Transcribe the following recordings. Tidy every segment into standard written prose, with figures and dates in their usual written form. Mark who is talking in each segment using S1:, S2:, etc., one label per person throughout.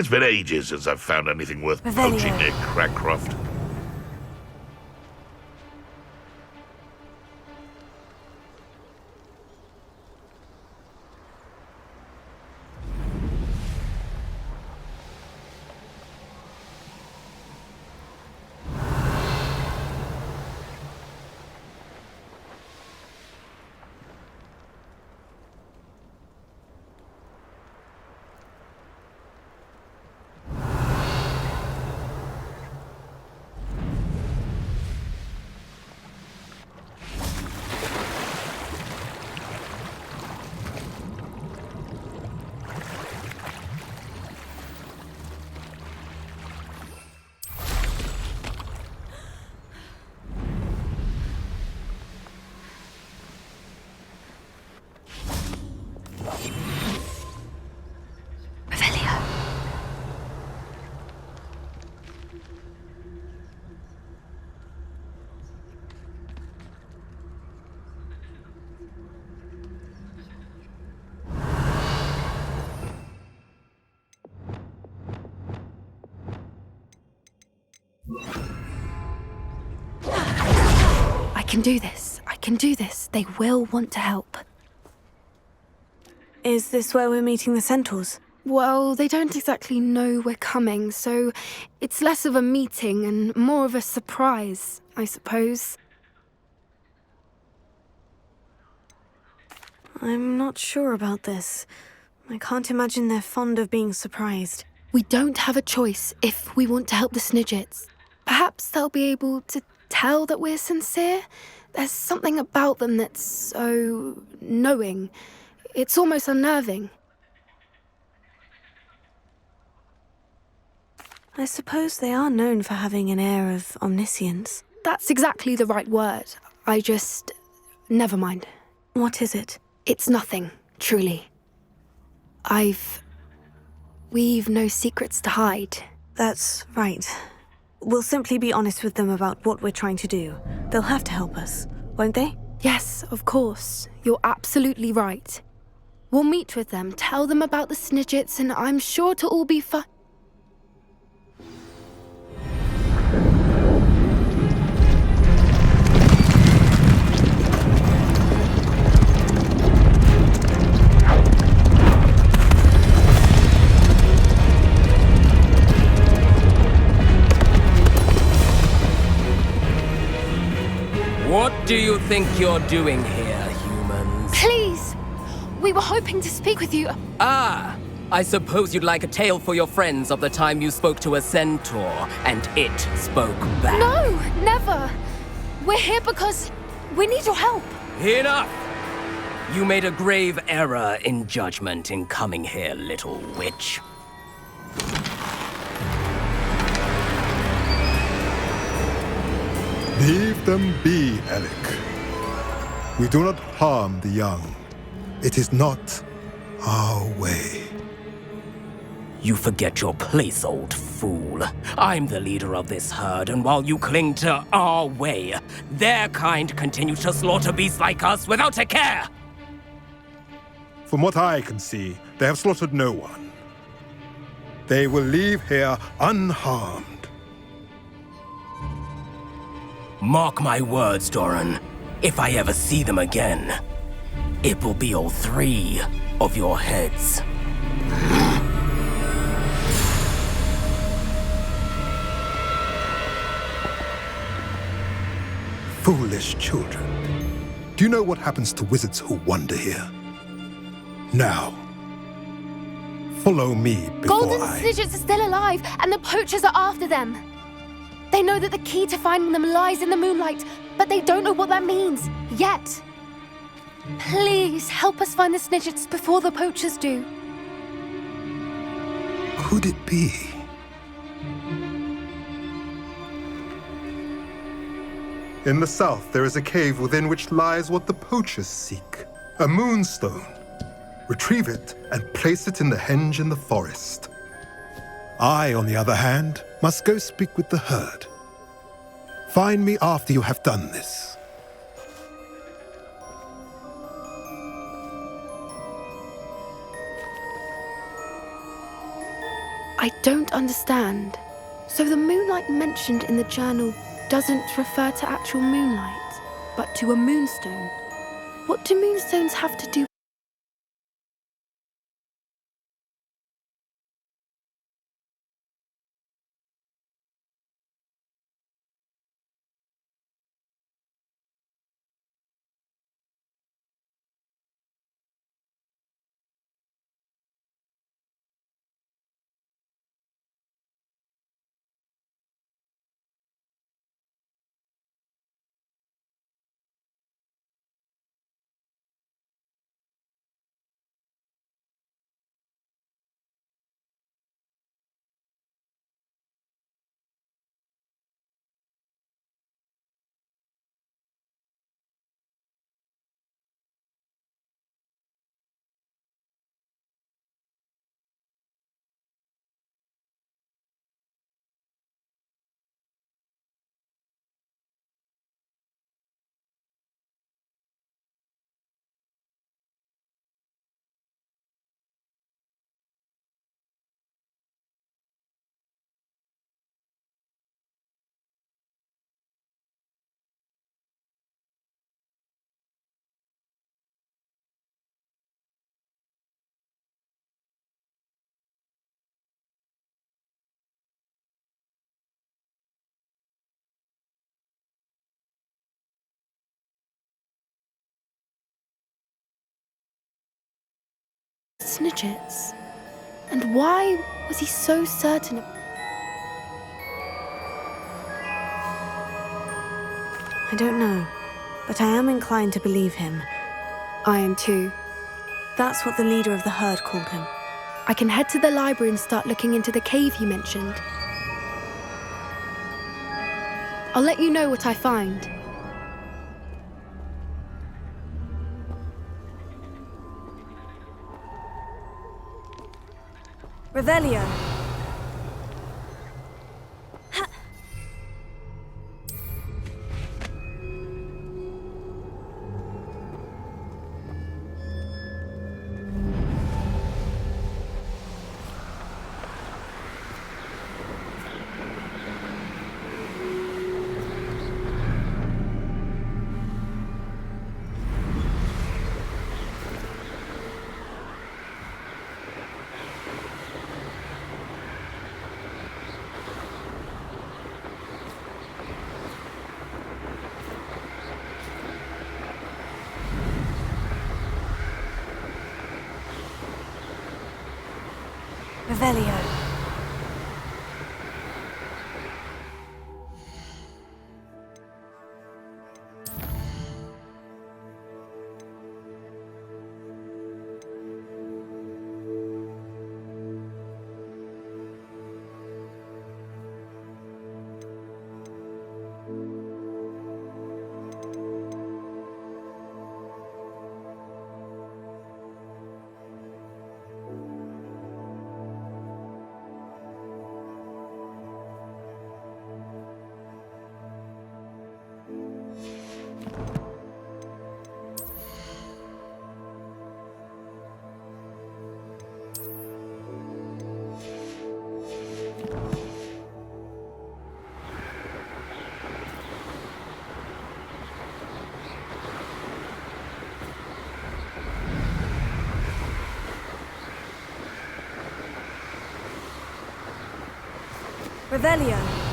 S1: It's been ages since I've found anything worth
S2: Revelio.
S1: poaching near Cragcroft.
S2: Revelio. I can do this. I can do this. They will want to help.
S3: Is this where we're meeting the centaurs?
S2: Well, they don't exactly know we're coming, so it's less of a meeting and more of a surprise, I suppose.
S3: I'm not sure about this. I can't imagine they're fond of being surprised.
S2: We don't have a choice if we want to help the Snidgets. Perhaps they'll be able to tell that we're sincere. There's something about them that's so knowing. It's almost unnerving.
S3: I suppose they are known for having an air of omniscience.
S2: That's exactly the right word. Never mind.
S3: What is it?
S2: It's nothing, truly. We've no secrets to hide.
S3: That's right. We'll simply be honest with them about what we're trying to do. They'll have to help us, won't they?
S2: Yes, of course. You're absolutely right. We'll meet with them, tell them about the Snidgets, and I'm sure to all be fine.
S4: What do you think you're doing here, humans?
S2: Please! We were hoping to speak with you.
S4: Ah, I suppose you'd like a tale for your friends of the time you spoke to a centaur, and it spoke back.
S2: No, never! We're here because we need your help.
S4: Enough! You made a grave error in judgment in coming here, little witch.
S5: Leave them be, Alec. We do not harm the young. It is not our way.
S4: You forget your place, old fool. I'm the leader of this herd, and while you cling to our way, their kind continue to slaughter beasts like us without a care!
S5: From what I can see, they have slaughtered no one. They will leave here unharmed.
S4: Mark my words, Doran. If I ever see them again, it will be all 3 of your heads.
S5: Foolish children. Do you know what happens to wizards who wander here? Now, follow me before
S2: Golden Snidgets are still alive, and the poachers are after them. They know that the key to finding them lies in the moonlight, but they don't know what that means, yet. Please, help us find the Snidgets before the poachers do.
S5: Could it be? In the south, there is a cave within which lies what the poachers seek. A moonstone. Retrieve it and place it in the henge in the forest. I, on the other hand, must go speak with the herd. Find me after you have done this.
S2: I don't understand. So the moonlight mentioned in the journal doesn't refer to actual moonlight, but to a moonstone. What do moonstones have to do? Snidgets. And why was he so certain of...
S3: I don't know, but I am inclined to believe him.
S2: I am too.
S3: That's what the leader of the herd called him.
S2: I can head to the library and start looking into the cave you mentioned. I'll let you know what I find.
S3: Revelio! Revelio. Revelio.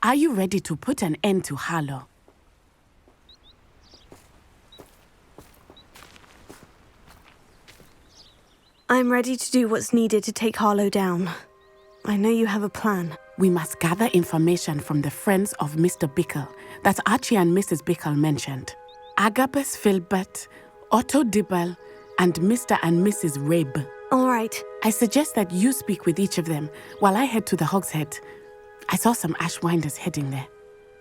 S6: Are you ready to put an end to Harlow?
S3: I'm ready to do what's needed to take Harlow down. I know you have a plan.
S6: We must gather information from the friends of Mr. Bickle that Archie and Mrs. Bickle mentioned. Agabus Filbert, Otto Dibble, and Mr. and Mrs. Rabe.
S3: All right.
S6: I suggest that you speak with each of them while I head to the Hogshead. I saw some Ashwinders heading there.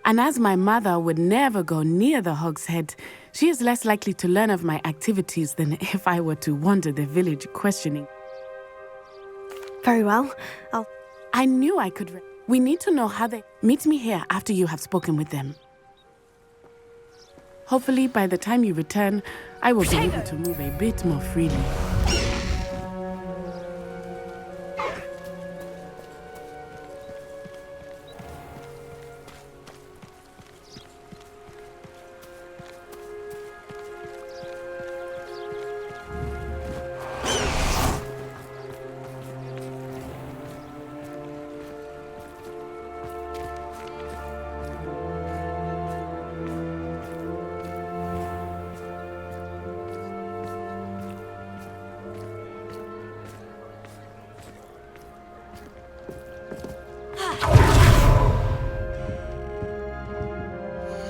S6: And as my mother would never go near the Hogshead, she is less likely to learn of my activities than if I were to wander the village questioning.
S3: Very well.
S6: I knew I could. We need to know how they... Meet me here after you have spoken with them. Hopefully, by the time you return, I will be able to move a bit more freely.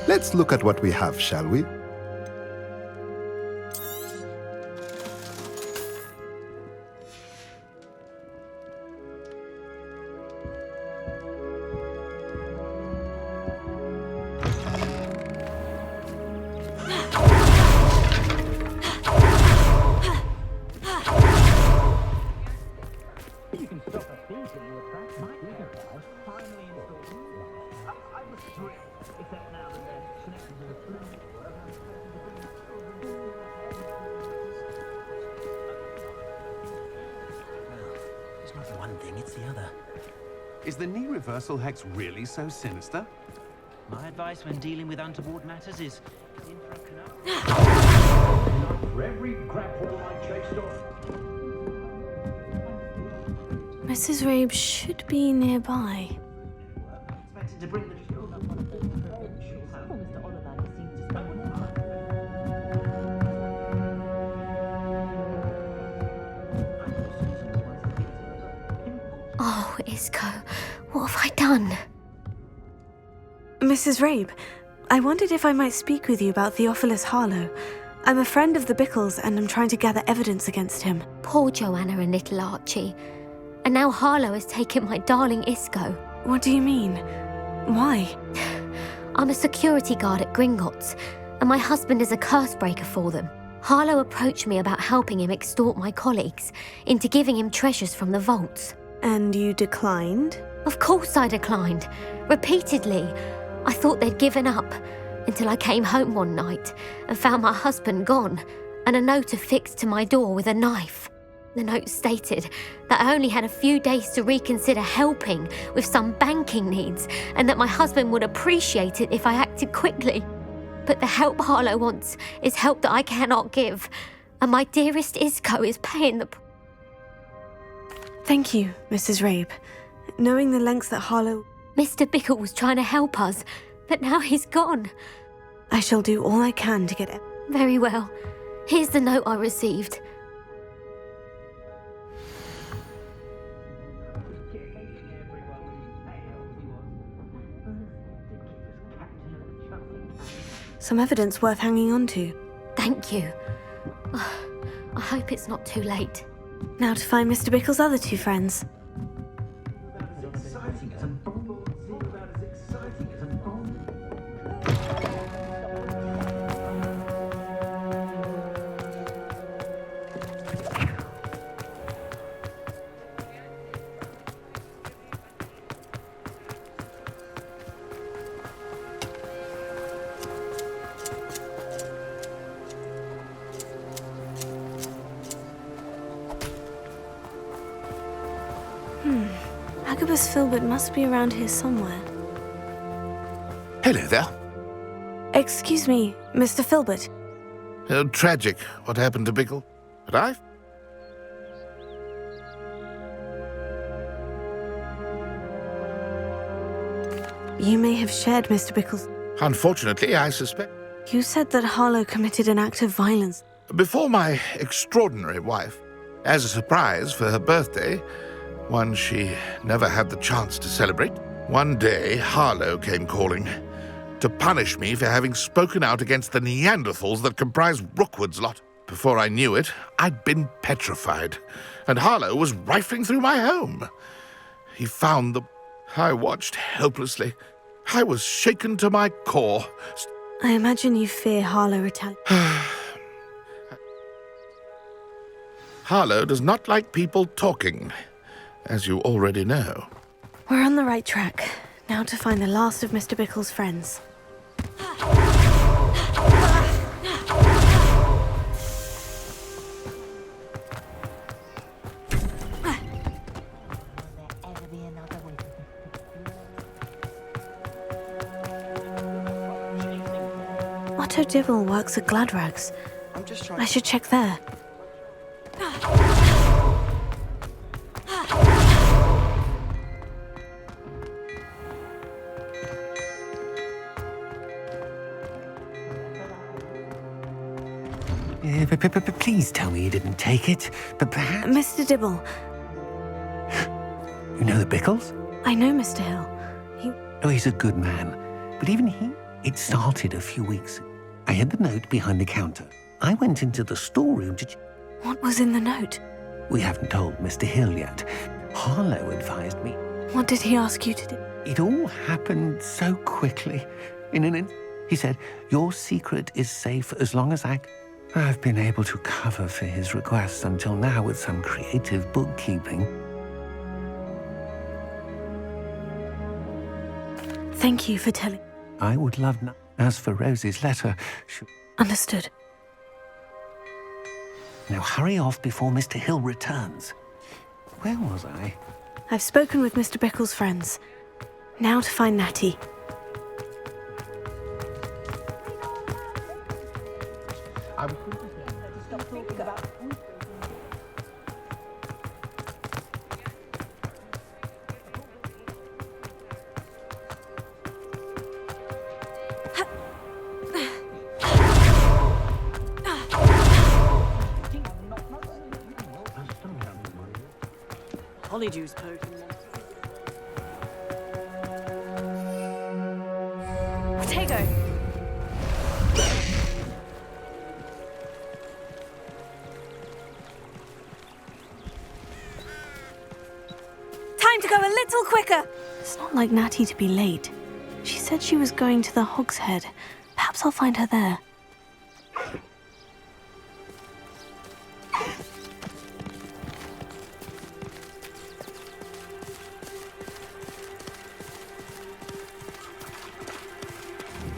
S5: Let's look at what we have, shall we?
S7: It's not one thing, it's the other.
S8: Is the knee reversal hex really so sinister?
S7: My advice when dealing with untoward matters is in for a canal.
S9: For every grapple I chased off.
S3: Mrs. Rabe should be nearby.
S7: Expected to bring the field up on
S2: Oh, Isco, what have I done?
S3: Mrs. Rabe, I wondered if I might speak with you about Theophilus Harlow. I'm a friend of the Bickles and I'm trying to gather evidence against him.
S2: Poor Joanna and little Archie. And now Harlow has taken my darling Isco.
S3: What do you mean? Why?
S2: I'm a security guard at Gringotts, and my husband is a curse breaker for them. Harlow approached me about helping him extort my colleagues into giving him treasures from the vaults.
S3: And you declined?
S2: Of course I declined. Repeatedly. I thought they'd given up, until I came home one night and found my husband gone, and a note affixed to my door with a knife. The note stated that I only had a few days to reconsider helping with some banking needs, and that my husband would appreciate it if I acted quickly. But the help Harlow wants is help that I cannot give, and my dearest Isco is paying the...
S3: Thank you, Mrs. Rabe. Knowing the lengths that Harlow...
S2: Mr. Bickle was trying to help us, but now he's gone.
S3: I shall do all I can to get...
S2: Very well. Here's the note I received.
S3: Some evidence worth hanging on to.
S2: Thank you. I hope it's not too late.
S3: Now to find Mr. Bickle's other two friends. Agabus Filbert must be around here somewhere.
S1: Hello there.
S3: Excuse me, Mr. Filbert.
S1: Tragic what happened to Bickle. But
S3: You may have shared Mr. Bickle's...
S1: unfortunately, I suspect.
S3: You said that Harlow committed an act of violence.
S1: Before my extraordinary wife, as a surprise for her birthday, one she never had the chance to celebrate, one day Harlow came calling to punish me for having spoken out against the Neanderthals that comprise Rookwood's lot. Before I knew it, I'd been petrified, and Harlow was rifling through my home. He found the... I watched helplessly. I was shaken to my core.
S3: I imagine you fear Harlow retaliation.
S1: Harlow does not like people talking, as you already know.
S3: We're on the right track. Now to find the last of Mr. Bickle's friends. Otto Dibble works at Gladrags. I should check there.
S8: Please tell me you didn't take it. But perhaps...
S3: Mr. Dibble.
S8: You know the Bickles?
S3: I know Mr. Hill.
S8: Oh, he's a good man. But even he... It started a few weeks ago. I had the note behind the counter. I went into the storeroom to...
S3: What was in the note?
S8: We haven't told Mr. Hill yet. Harlow advised me.
S3: What did he ask you to do?
S8: It all happened so quickly. He said, your secret is safe as long as I've been able to cover for his requests until now with some creative bookkeeping.
S3: Thank you for telling.
S8: I would love no. As for Rosie's letter,
S3: Understood.
S8: Now hurry off before Mr. Hill returns. Where was I?
S3: I've spoken with Mr. Bickle's friends. Now to find Natty.
S6: Holydews potion.
S3: Potato! Time to go a little quicker! It's not like Natty to be late. She said she was going to the Hog's Head. Perhaps I'll find her there.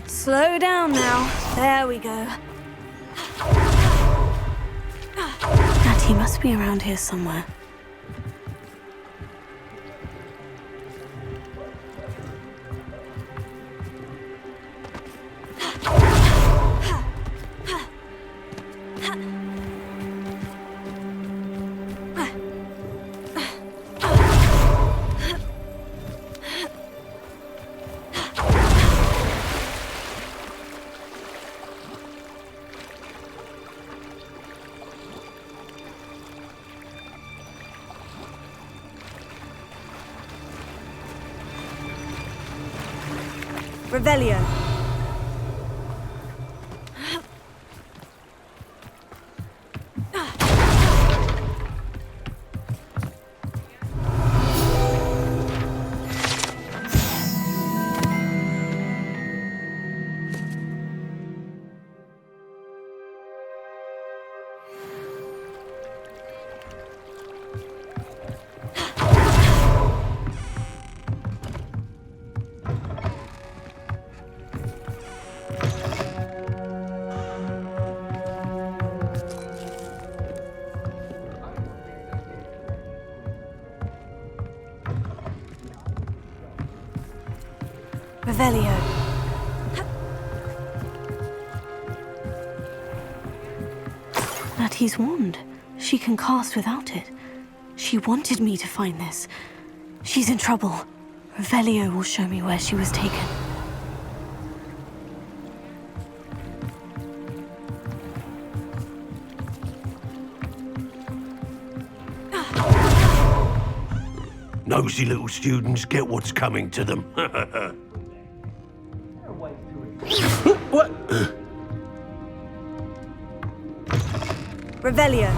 S3: Slow down now. There we go. Natty must be around here somewhere. Revelio. Revelio. Natty's wand. She can cast without it. She wanted me to find this. She's in trouble. Revelio will show me where she was taken.
S9: Nosy little students get what's coming to them.
S8: What?
S3: Revelio.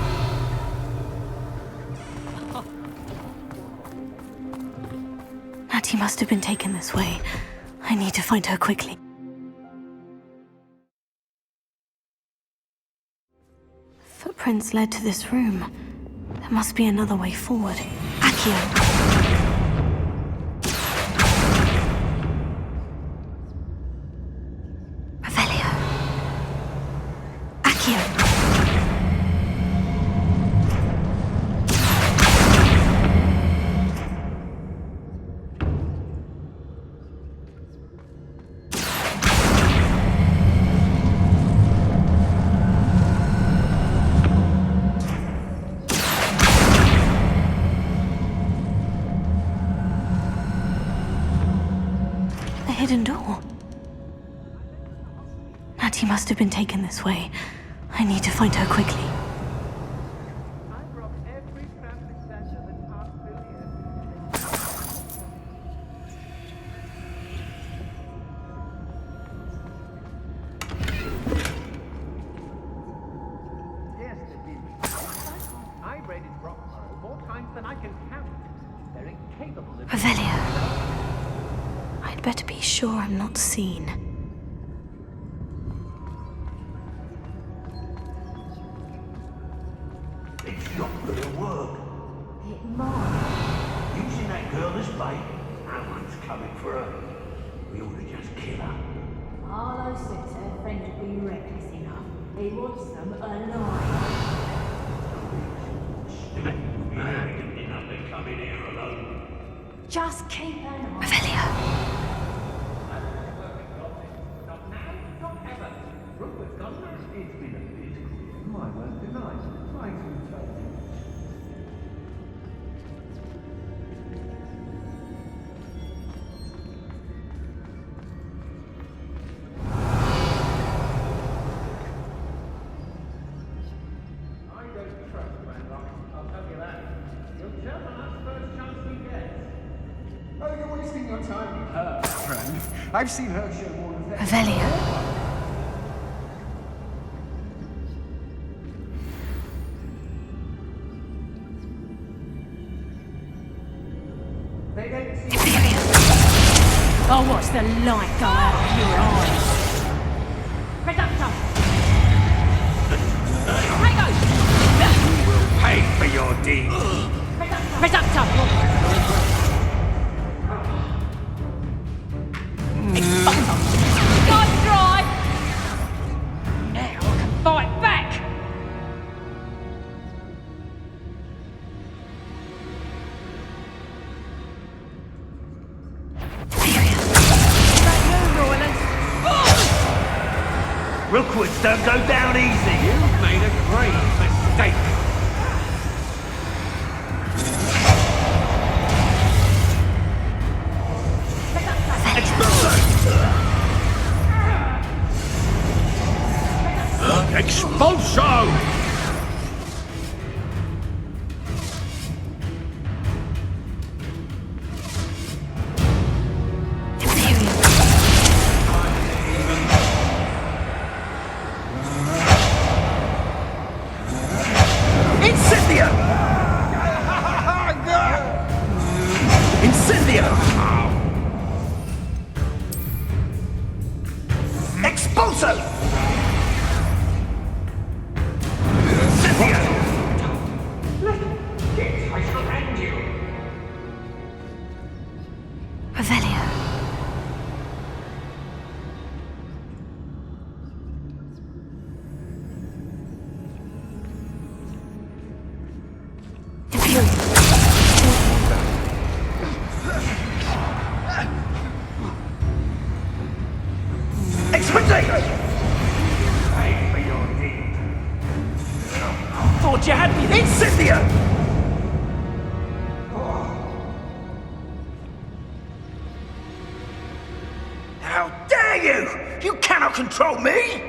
S3: Natty must have been taken this way. I need to find her quickly. Footprints led to this room. There must be another way forward. Accio. Hidden door. Natty must have been taken this way. I need to find her quickly. Revelio. I'd better be sure I'm not seen.
S9: It's not gonna work. It might. Using that girl as bait, Alan's coming for her. We ought to just kill her.
S10: Arlo says her friend would be reckless enough. He wants them alive.
S9: They're coming here alone.
S10: Just keep an eye.
S3: Revelio.
S11: I've seen her show more of that.
S3: Revelio.
S10: I'll watch the light go out of your eyes. Reductor! Prego!
S9: You will pay for your deeds.
S10: Reductor! Exposure! Nice dry! Now I can fight back!
S9: Rookwoods don't go down easy. You've made a great mistake. Expulso! Incendio! Incendio! Expulso! Incendio! I command you!
S3: Revelio.
S9: Expedite! Pay for your deed. Thought you had me there. Incendio! How dare you! You cannot control me!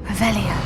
S3: Revelio.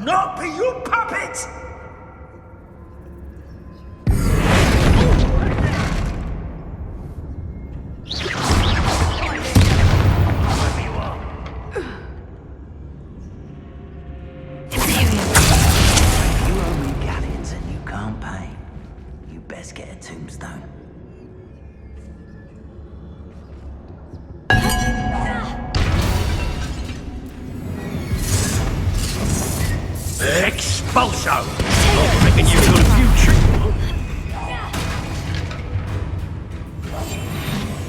S9: not be your puppet!
S12: You owe me galleons and you can't pay. You best get a tombstone.
S9: Expulso! I reckon you've got a few tricks.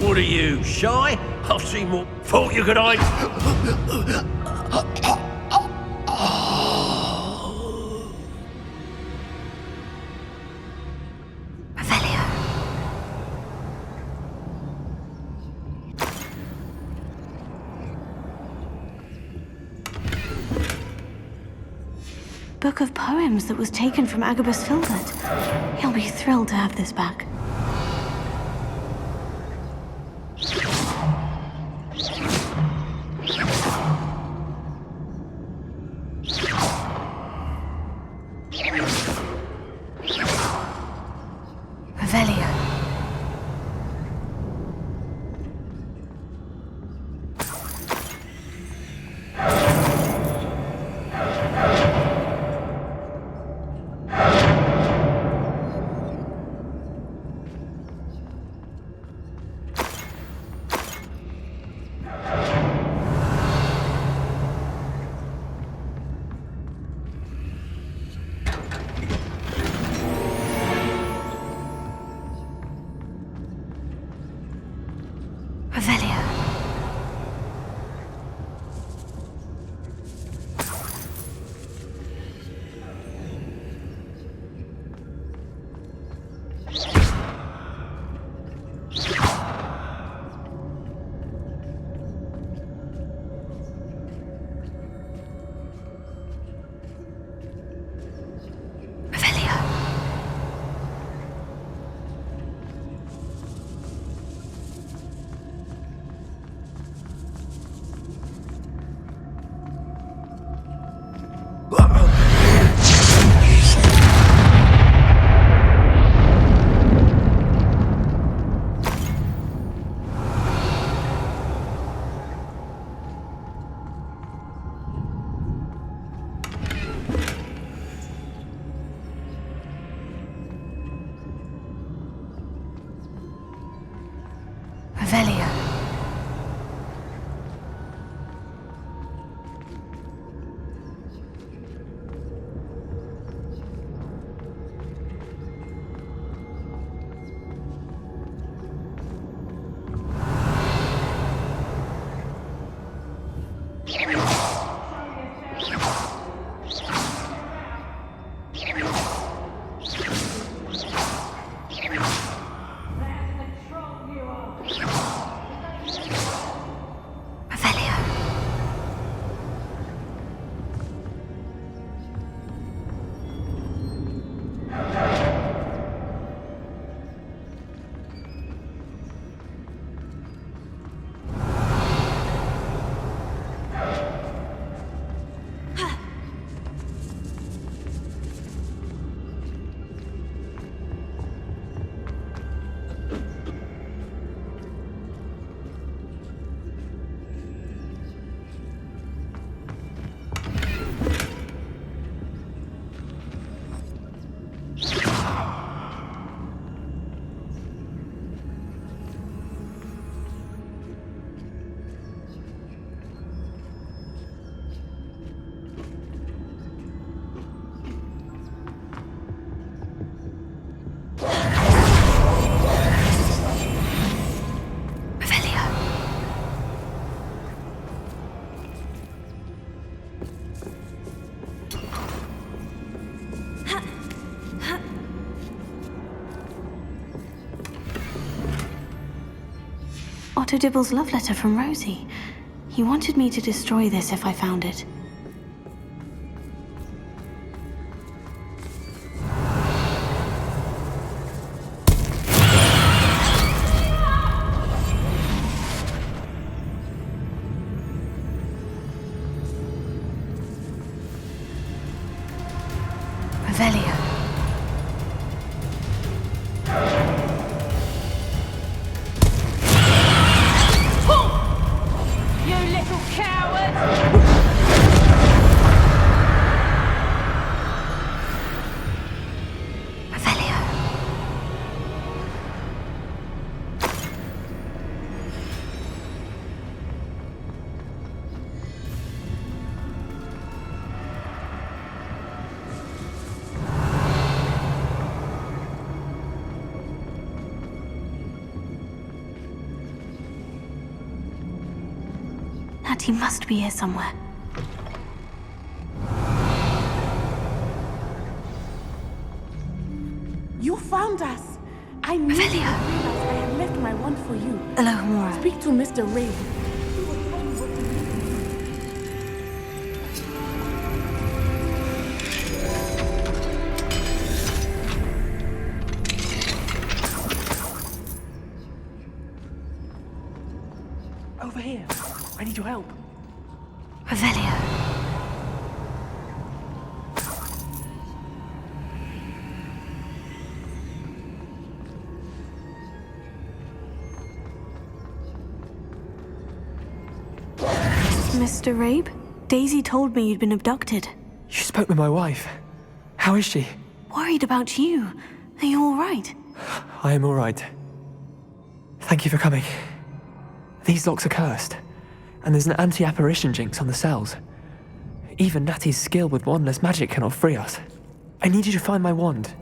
S9: What are you, shy? I've seen more. Thought you could hide.
S3: Book of poems that was taken from Agabus Filbert. He'll be thrilled to have this back. Revelio. Revelio. Revelio. Otto Dibble's love letter from Rosie. He wanted me to destroy this if I found it. Natty must be here somewhere.
S6: You found us! I knew
S3: Revelio.
S6: you realized I had left my wand for you.
S3: Alohomora.
S6: Speak to Mr. Ray.
S13: Over here. I need your help.
S3: Revelio. Mr. Rabe, Daisy told me you'd been abducted.
S13: You spoke with my wife. How is she?
S3: Worried about you. Are you all right?
S13: I am all right. Thank you for coming. These locks are cursed, and there's an anti-apparition jinx on the cells. Even Natty's skill with wandless magic cannot free us. I need you to find my wand.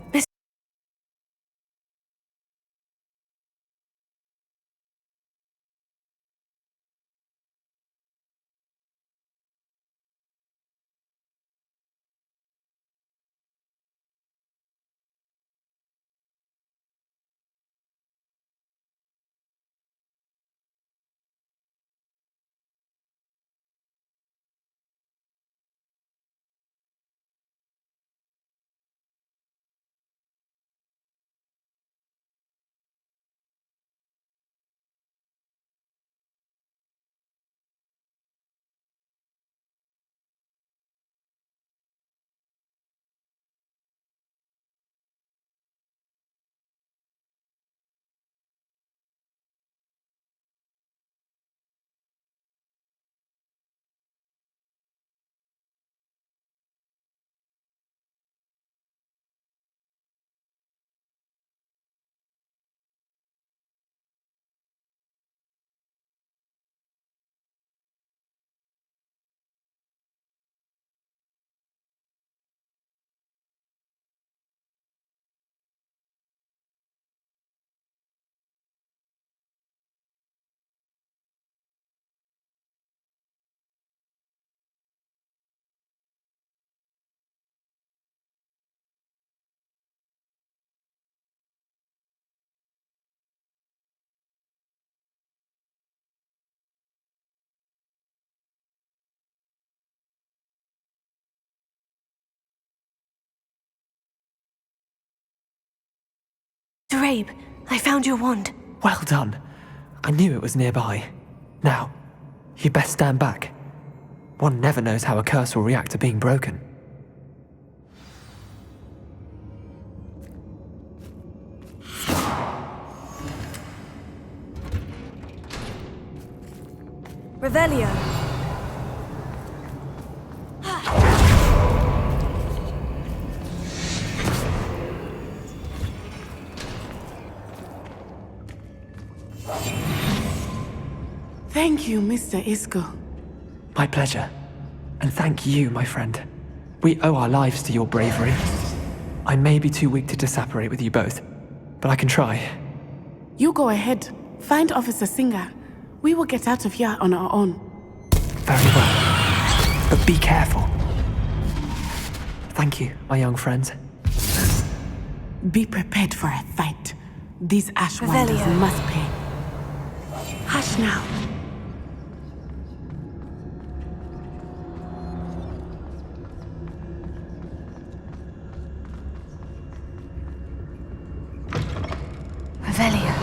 S3: Rabe, I found your wand.
S13: Well done. I knew it was nearby. Now, you best stand back. One never knows how a curse will react to being broken.
S3: Revelio.
S6: Thank you, Mr. Isco.
S13: My pleasure. And thank you, my friend. We owe our lives to your bravery. I may be too weak to disapparate with you both, but I can try.
S6: You go ahead. Find Officer Singer. We will get out of here on our own.
S13: Very well. But be careful. Thank you, my young friends.
S6: Be prepared for a fight. These Ashwinders
S3: Revelio.
S6: must pay. Hush now.
S3: Revelio.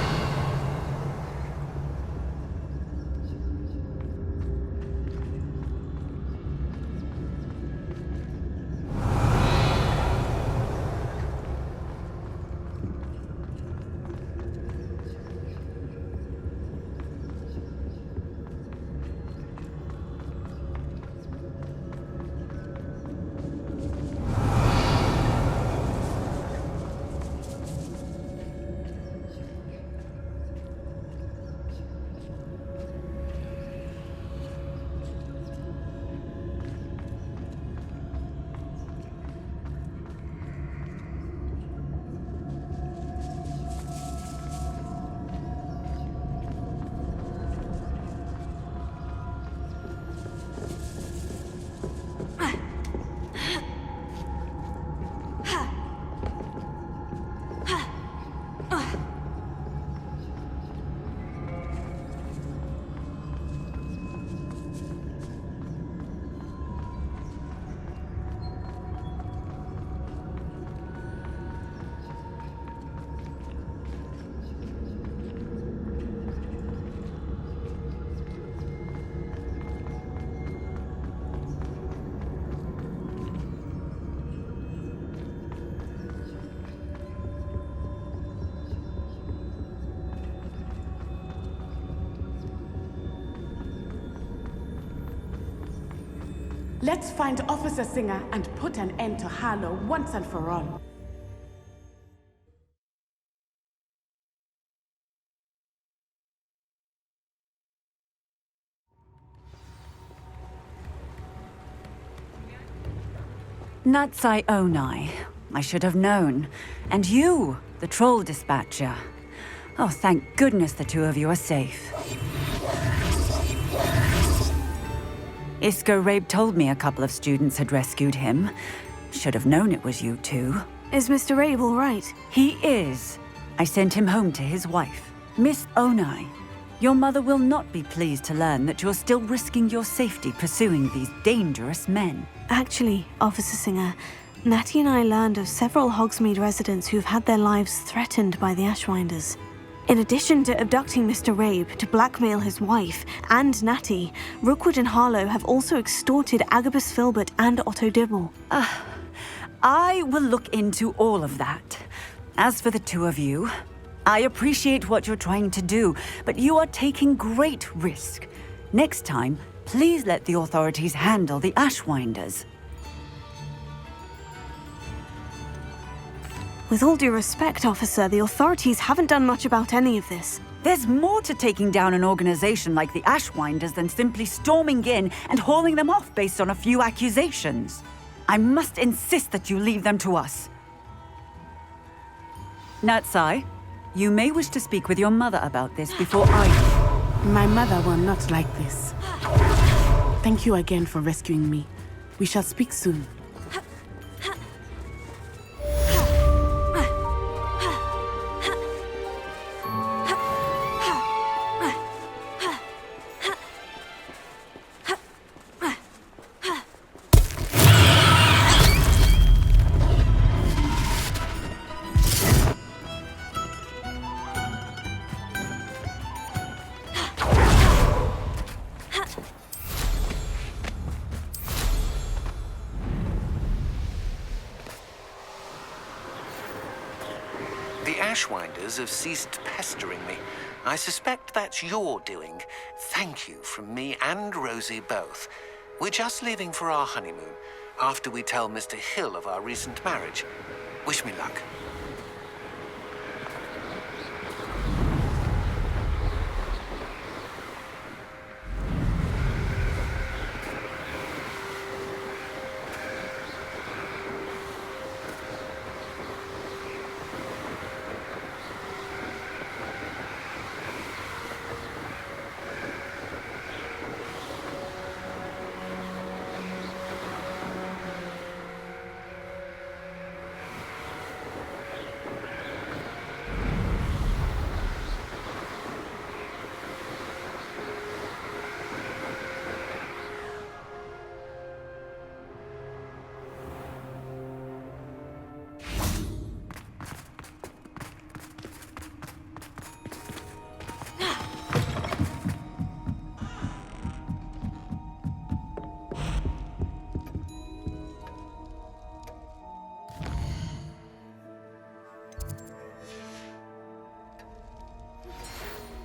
S6: Let's find Officer Singer and put an end to Harlow once and for all.
S14: Natsai Onai. I should have known. And you, the troll dispatcher. Oh, thank goodness the two of you are safe. Isco Rabe told me a couple of students had rescued him. Should have known it was you two.
S3: Is Mr. Rabe all right?
S14: He is. I sent him home to his wife, Miss Onai. Your mother will not be pleased to learn that you're still risking your safety pursuing these dangerous men.
S3: Actually, Officer Singer, Natty and I learned of several Hogsmeade residents who've had their lives threatened by the Ashwinders. In addition to abducting Mr. Rabe to blackmail his wife and Natty, Rookwood and Harlow have also extorted Agabus Filbert and Otto Dibble.
S14: I will look into all of that. As for the two of you, I appreciate what you're trying to do, but you are taking great risk. Next time, please let the authorities handle the Ashwinders.
S3: With all due respect, officer, the authorities haven't done much about any of this.
S14: There's more to taking down an organization like the Ashwinders than simply storming in and hauling them off based on a few accusations. I must insist that you leave them to us. Natsai, you may wish to speak with your mother about this before I do.
S6: My mother will not like this. Thank you again for rescuing me. We shall speak soon.
S8: The Ashwinders have ceased pestering me. I suspect that's your doing. Thank you from me and Rosie both. We're just leaving for our honeymoon, after we tell Mr. Hill of our recent marriage. Wish me luck.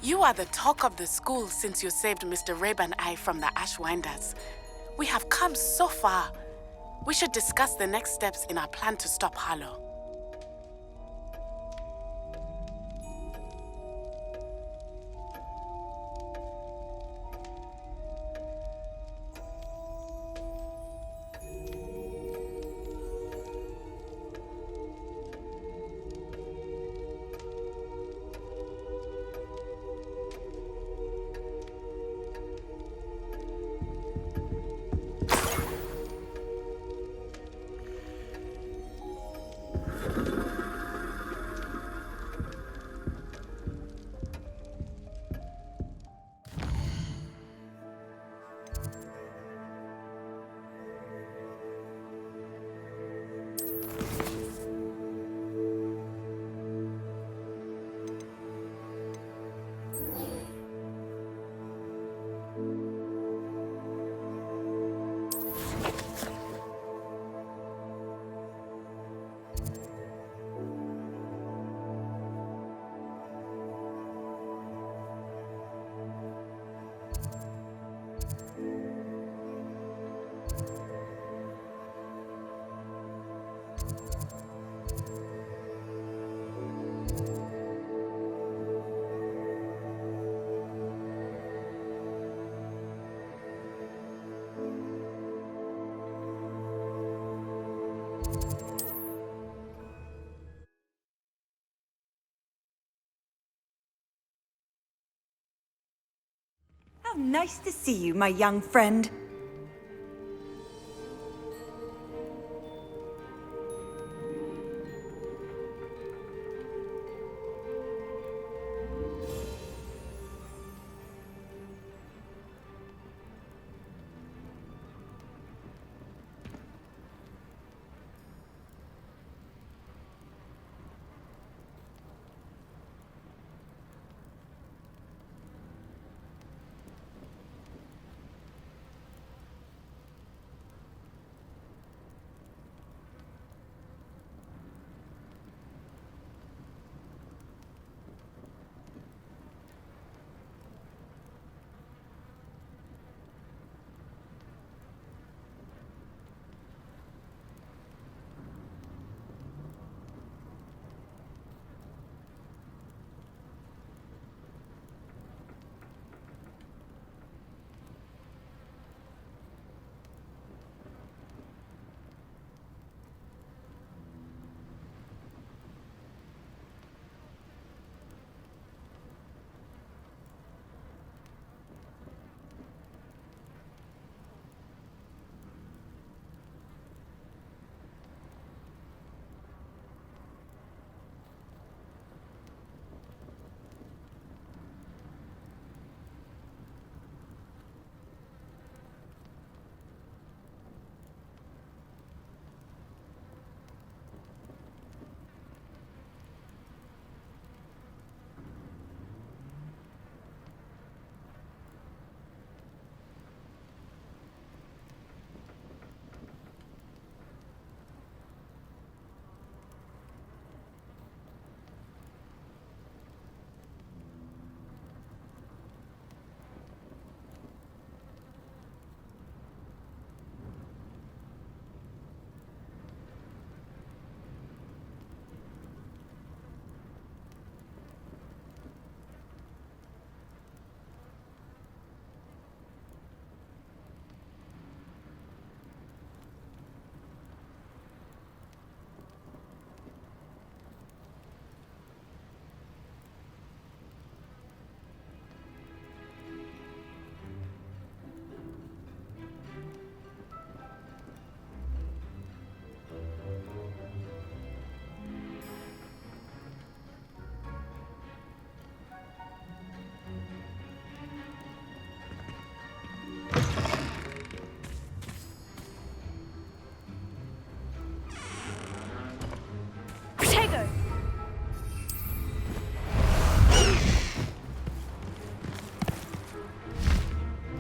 S6: You are the talk of the school since you saved Mr. Rabe and I from the Ashwinders. We have come so far. We should discuss the next steps in our plan to stop Harlow.
S14: nice to see you, my young friend.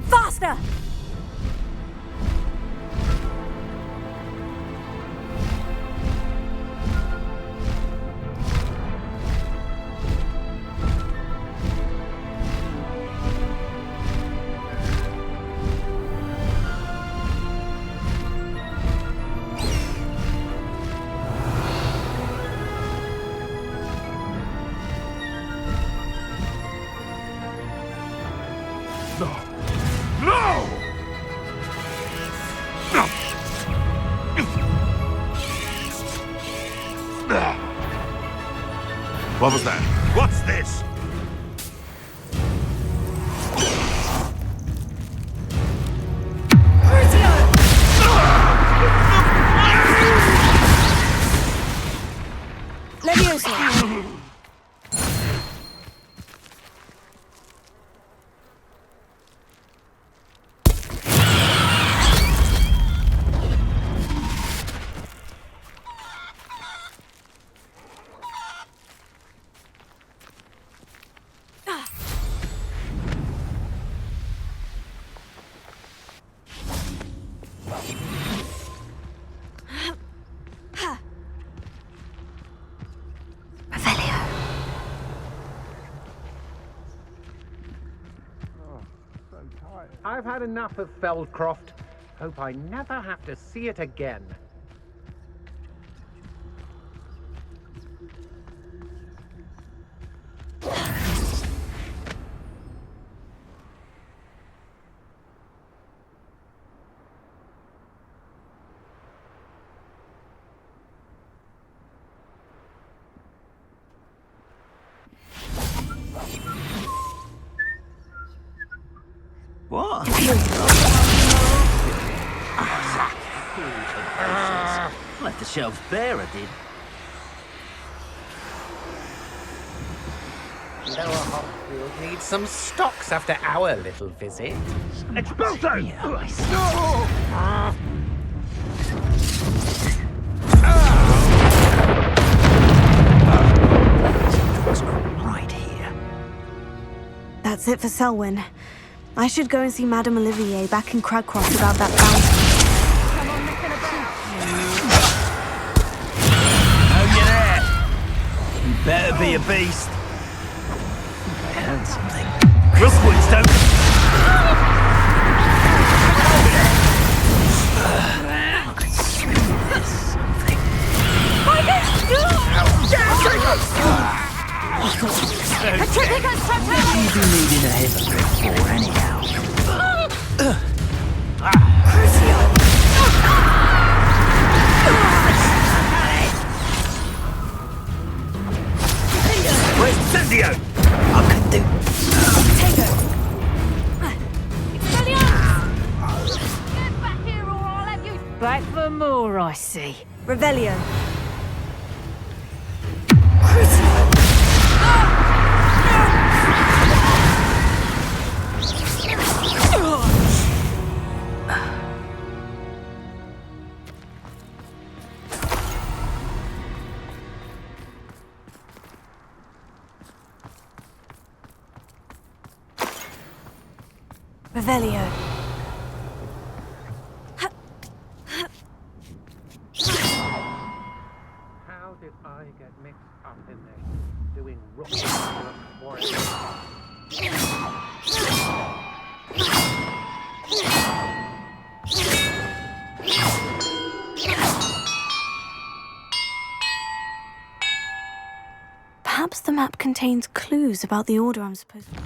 S14: Faster!
S1: What was that? What's this?
S2: Leviosa!
S15: I've had enough of Feldcroft. Hope I never have to see it again.
S12: What? Left the shelves bare, I did.
S15: Lower Hopfield needs some stocks after our little visit.
S9: Expulso!
S12: Right here.
S3: That's it for Selwyn. I should go and see Madame Olivier back in Cragcroft about that bounty.
S12: Oh, you there? You better be a beast. I heard something. Rookwards don't... I could smell this something. You've been needing a hypocrite for, anyhow. Where's Incendio? I could do...
S10: Tango! Expelliarmus! Get back here or I'll have you... Back for more, I see.
S3: Revelio. Revelio.
S15: How did I get mixed up in this? Doing rookie work for it?
S3: Perhaps the map contains clues about the order I'm supposed to...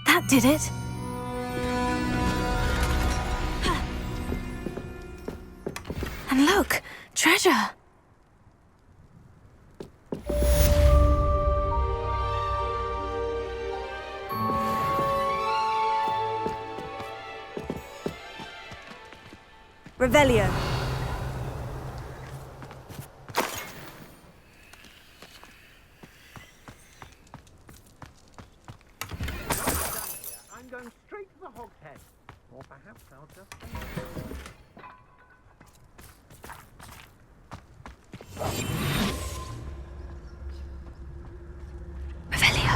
S3: That did it. And look, treasure!
S14: Revelio.
S15: I'm going straight to the hogshead. Or perhaps I'll just...
S3: Revelio.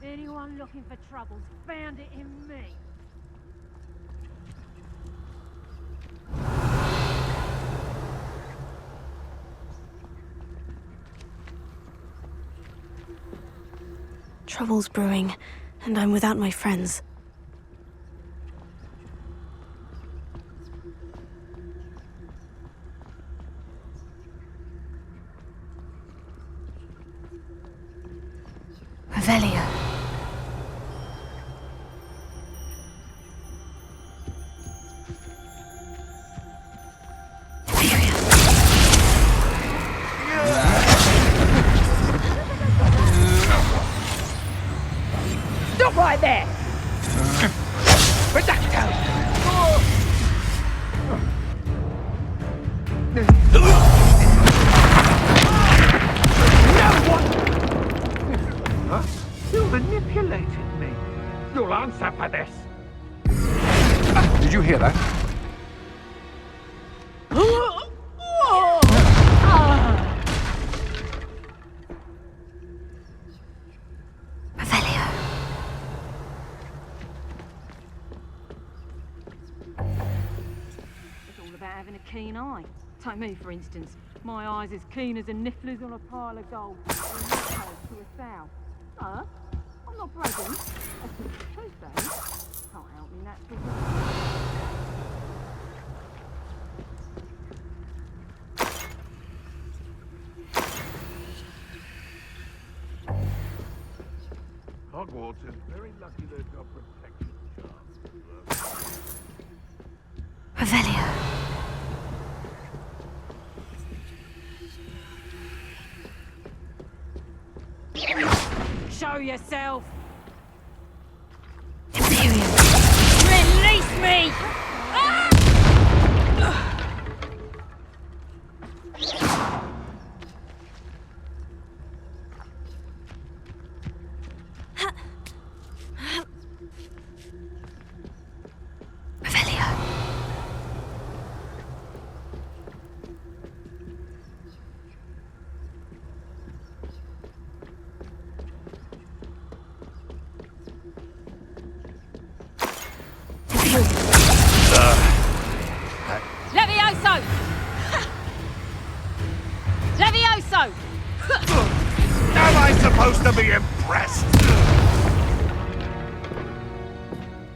S10: Anyone looking for troubles found it in me.
S3: Trouble's brewing, and I'm without my friends. Revelio.
S11: Stop right there! Reducto! No one!
S15: Huh? You manipulated me. You'll answer for this.
S11: Did you hear that?
S3: Revelio.
S10: It's all about having a keen eye. Take me, for instance. My eye's as keen as a niffler's on a pile of gold. Or a necklace to a sow. Huh? I'm not bragging. That's the truth, though. Can't help me, natural.
S15: Hogwarts is very lucky they've got protection charms.
S3: Revelio.
S10: Show yourself!
S3: Imperium.
S10: Release me!
S3: Revelio.
S10: Levioso! Levioso!
S1: Am I supposed to be impressed?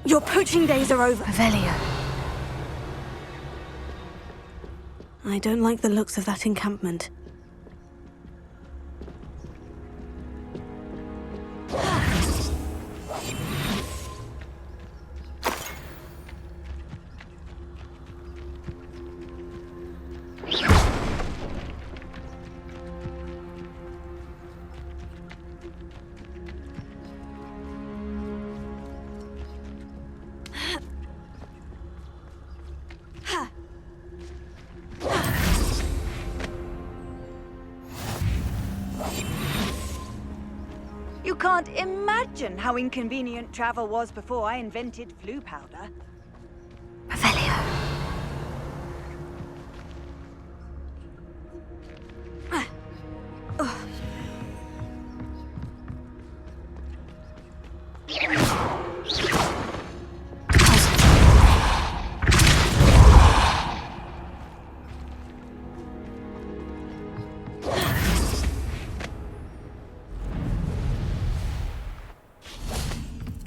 S3: Your poaching days are over. Revelio. I don't like the looks of that encampment.
S14: You can't imagine how inconvenient travel was before I invented flu powder.
S3: Revelio.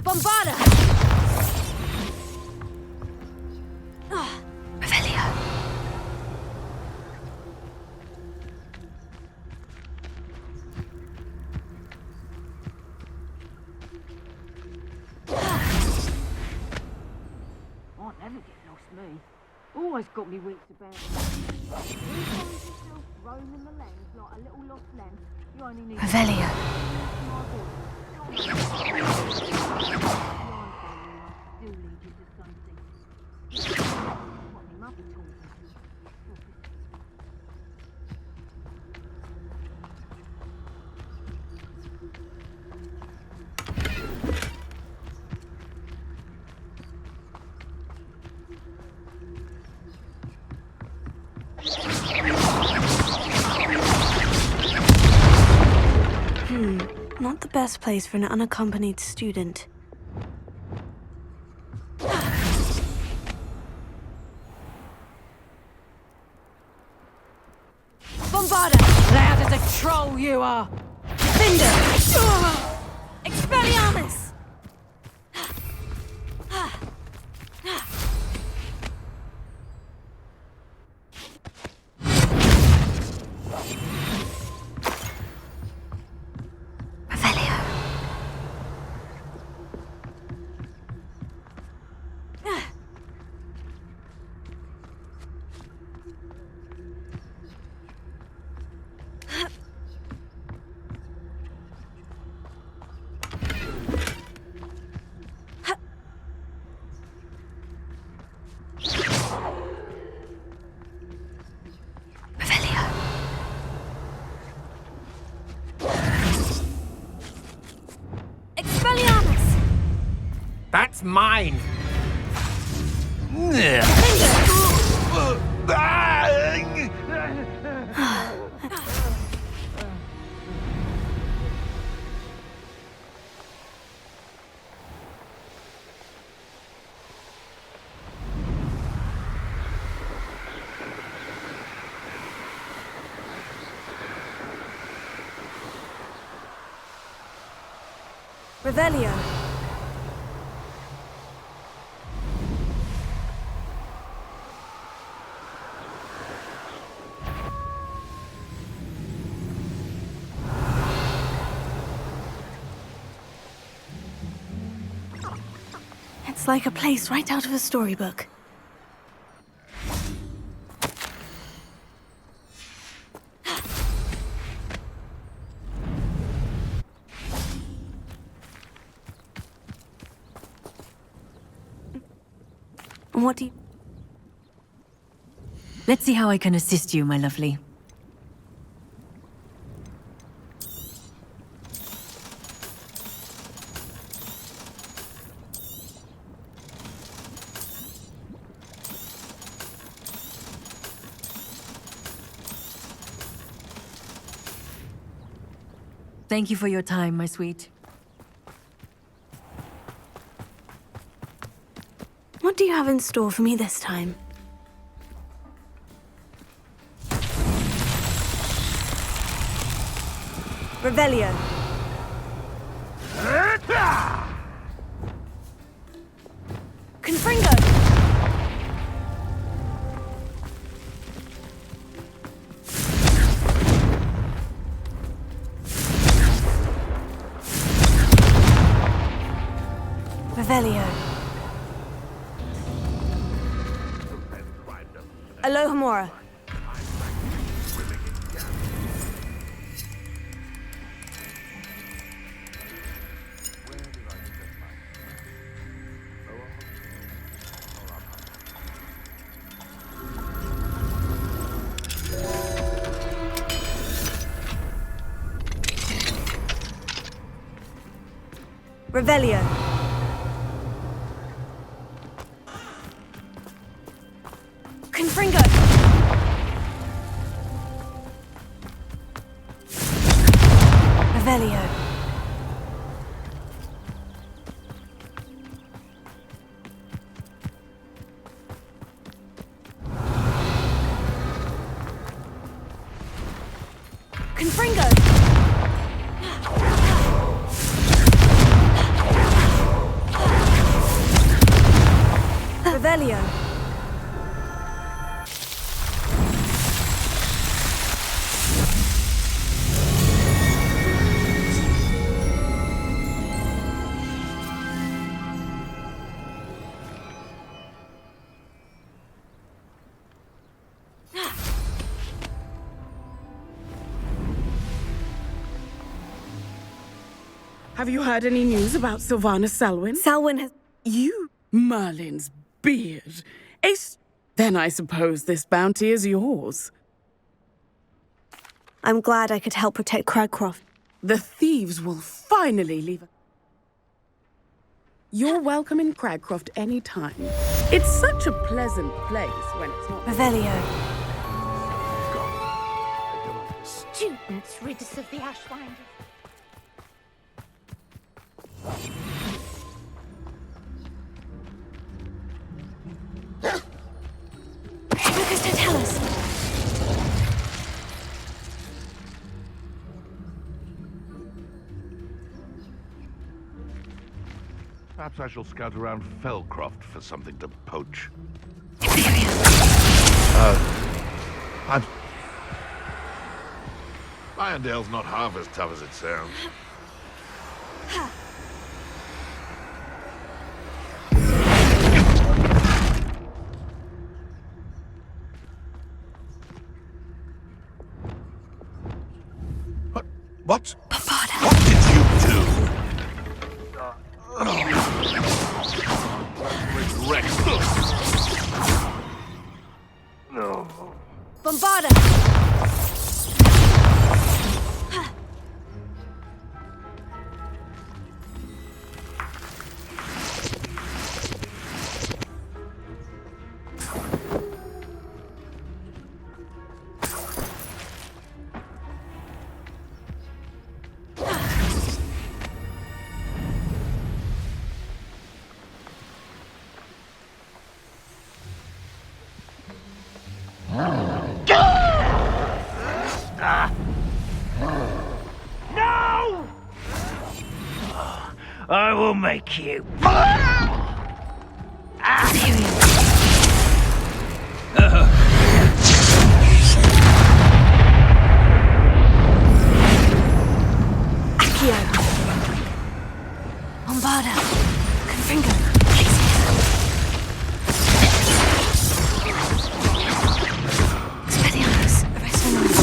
S10: Bombarda!
S3: Revelio.
S10: Always got me wits about it. When you find yourself roaming the land like a little lost lamb, you only need
S2: Revelio.
S10: do lead you to something. What my mother told me.
S3: Not the best place for an unaccompanied student.
S2: Bombarda!
S10: Loud as a troll you are!
S2: Cinder! Expelliarmus!
S4: That's mine!
S3: Revelio. It's like a place right out of a storybook. What do you...
S14: Let's see how I can assist you, my lovely. Thank you for your time, my sweet.
S3: What do you have in store for me this time? Revelio. Confringo. Revelio. Alohomora. Revelio. Confringo. Revelio. Confringo. Revelio.
S6: Have you heard any news about Sylvana Selwyn?
S3: Selwyn has...
S6: You? Merlin's beard. Then I suppose this bounty is yours.
S3: I'm glad I could help protect Cragcroft.
S6: The thieves will finally leave. You're welcome in Cragcroft any time. It's such a pleasant place when it's not...
S3: Revelio.
S2: Students, rid us of the Ashwinders.
S3: Lucas, don't tell us.
S1: Perhaps I shall scout around Fellcroft for something to poach. I'm... Irondale's not half as tough as it sounds. What?
S3: Bombarda.
S1: What did you do? Regret. No.
S3: Bombarda!
S9: No! I will make you.
S3: Accio. Bombarda. Confringo. Expelliarmus. Arrestinus.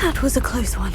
S3: That was a close one.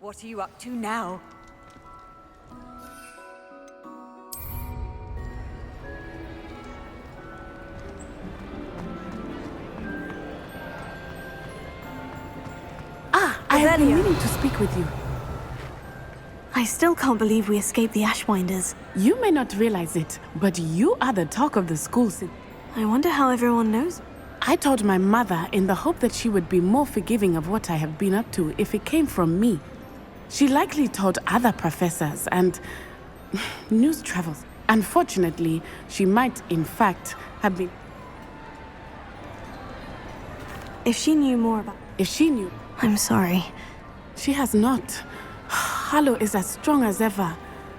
S14: What are you up to now?
S6: I have been meaning to speak with you.
S3: I still can't believe we escaped the Ashwinders.
S6: You may not realize it, but you are the talk of the school.
S3: I wonder how everyone knows.
S6: I told my mother in the hope that she would be more forgiving of what I have been up to if it came from me. She likely told other professors and news travels. Unfortunately, she might, in fact, have been...
S3: If she knew more about...
S6: If she knew...
S3: I'm sorry.
S6: She has not. Harlow is as strong as ever.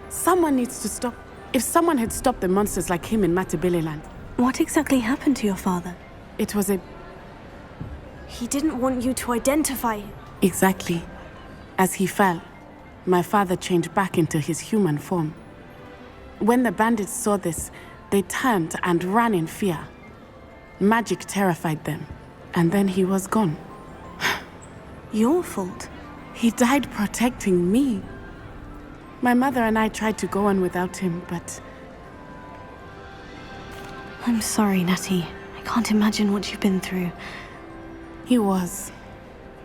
S6: Someone needs to stop... If someone had stopped the monsters like him in Matabeleland.
S3: What exactly happened to your father?
S6: It was a...
S3: He didn't want you to identify him.
S6: Exactly. As he fell, my father changed back into his human form. When the bandits saw this, They turned and ran in fear. Magic terrified them, and then he was gone.
S3: Your fault?
S6: He died protecting me. My mother and I tried to go on without him, but...
S3: I'm sorry, Natty. I can't imagine what you've been through.
S6: He was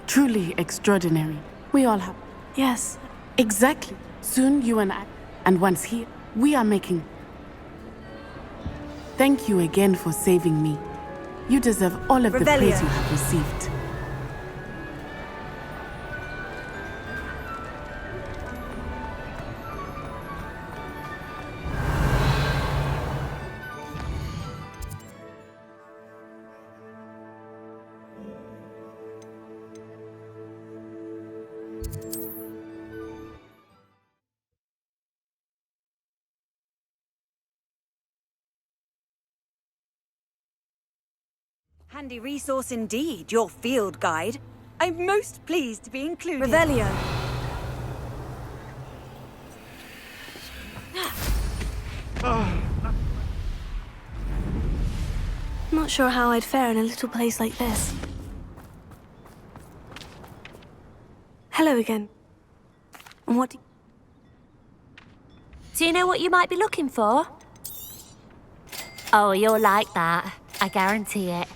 S6: truly extraordinary. We all have.
S3: Yes.
S6: Exactly. Soon you and I, and once here, we are making... Thank you again for saving me. You deserve all of the praise you have received.
S14: Handy resource indeed, your field guide. I'm most pleased to be included.
S3: Revelio. Not sure how I'd fare in a little place like this. Hello again. And what
S2: Do you know what you might be looking for? Oh, you'll like that. I guarantee it.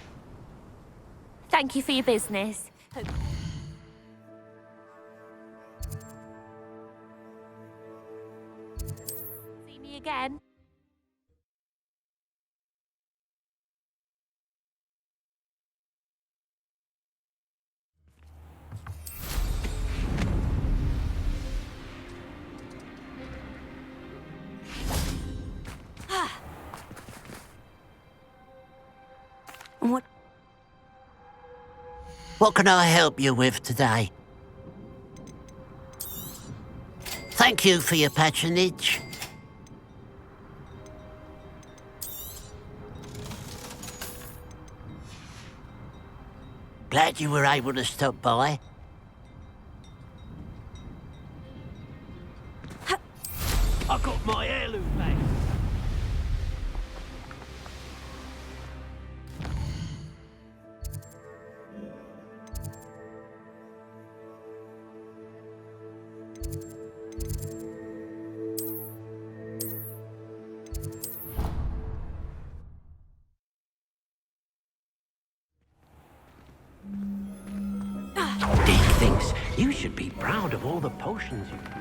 S2: Thank you for your business. See me again.
S9: What can I help you with today? Thank you for your patronage. Glad you were able to stop by. I got my heirloom back. Dick thinks you should be proud of all the potions you've brewed.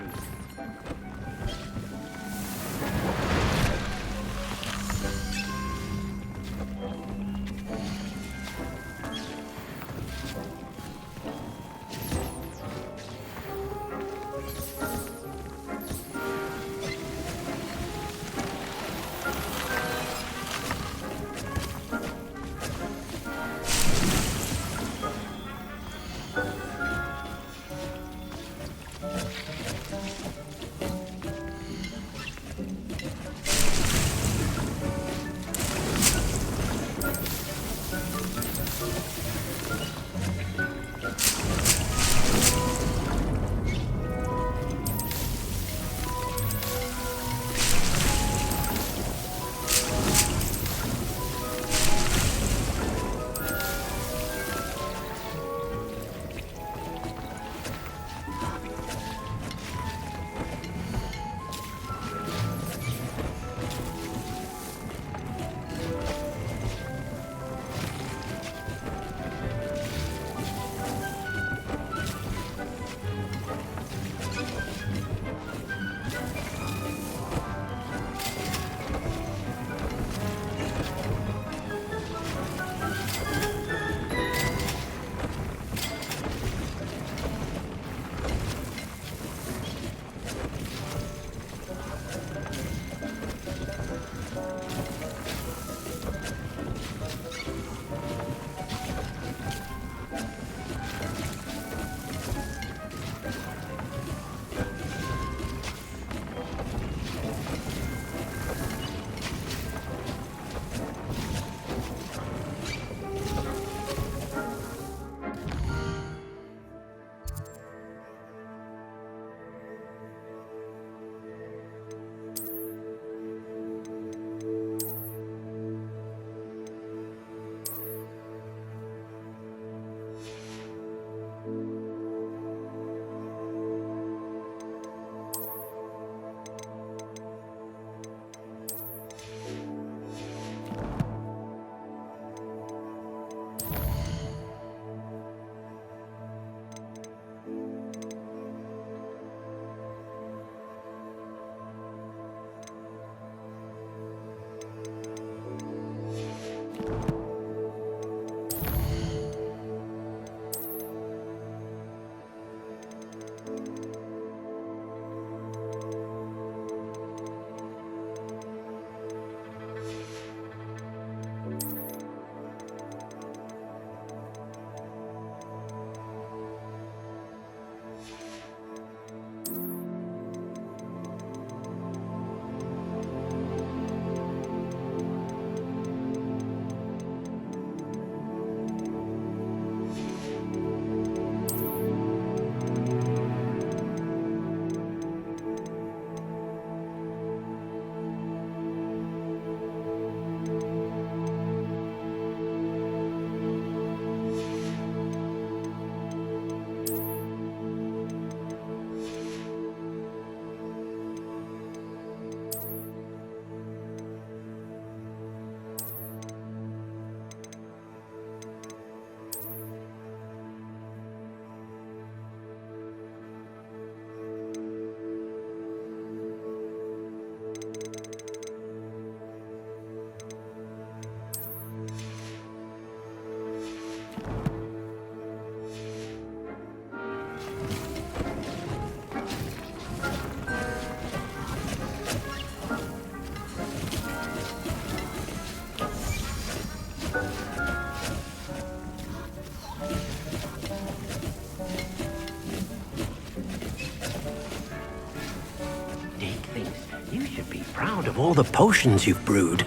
S9: thinks you should be proud of all the potions you've brewed.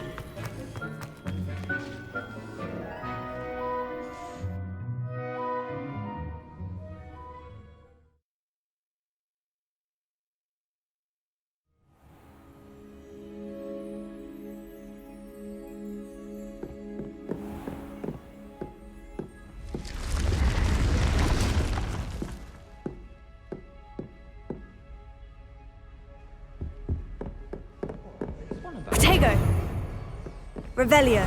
S3: Protego! Revelio!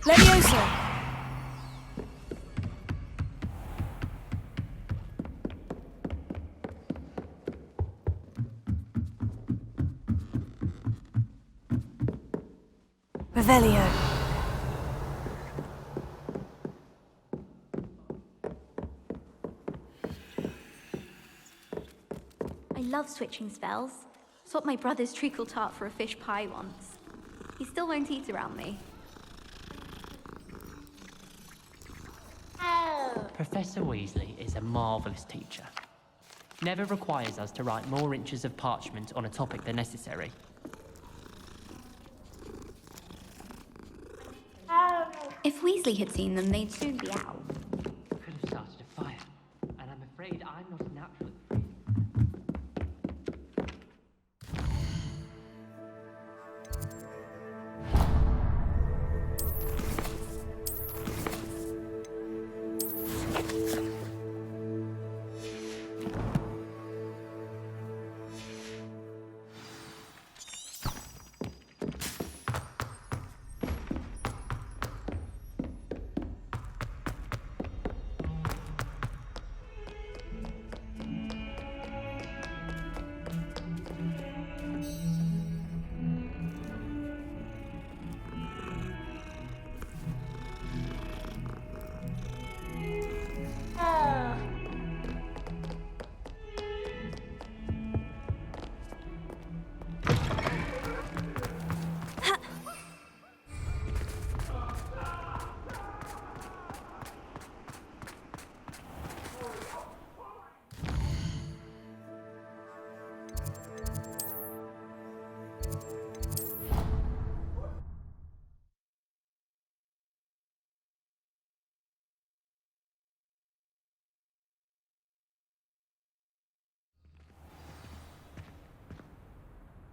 S3: Levioso! Revelio!
S16: I love switching spells. Swapped my brother's treacle tart for a fish pie once. He still won't eat around me.
S17: Professor Weasley is a marvellous teacher. Never requires us to write more inches of parchment on a topic than necessary.
S16: If Weasley had seen them, they'd soon be out.
S17: Could have started a fire, and I'm afraid I'm not a natural.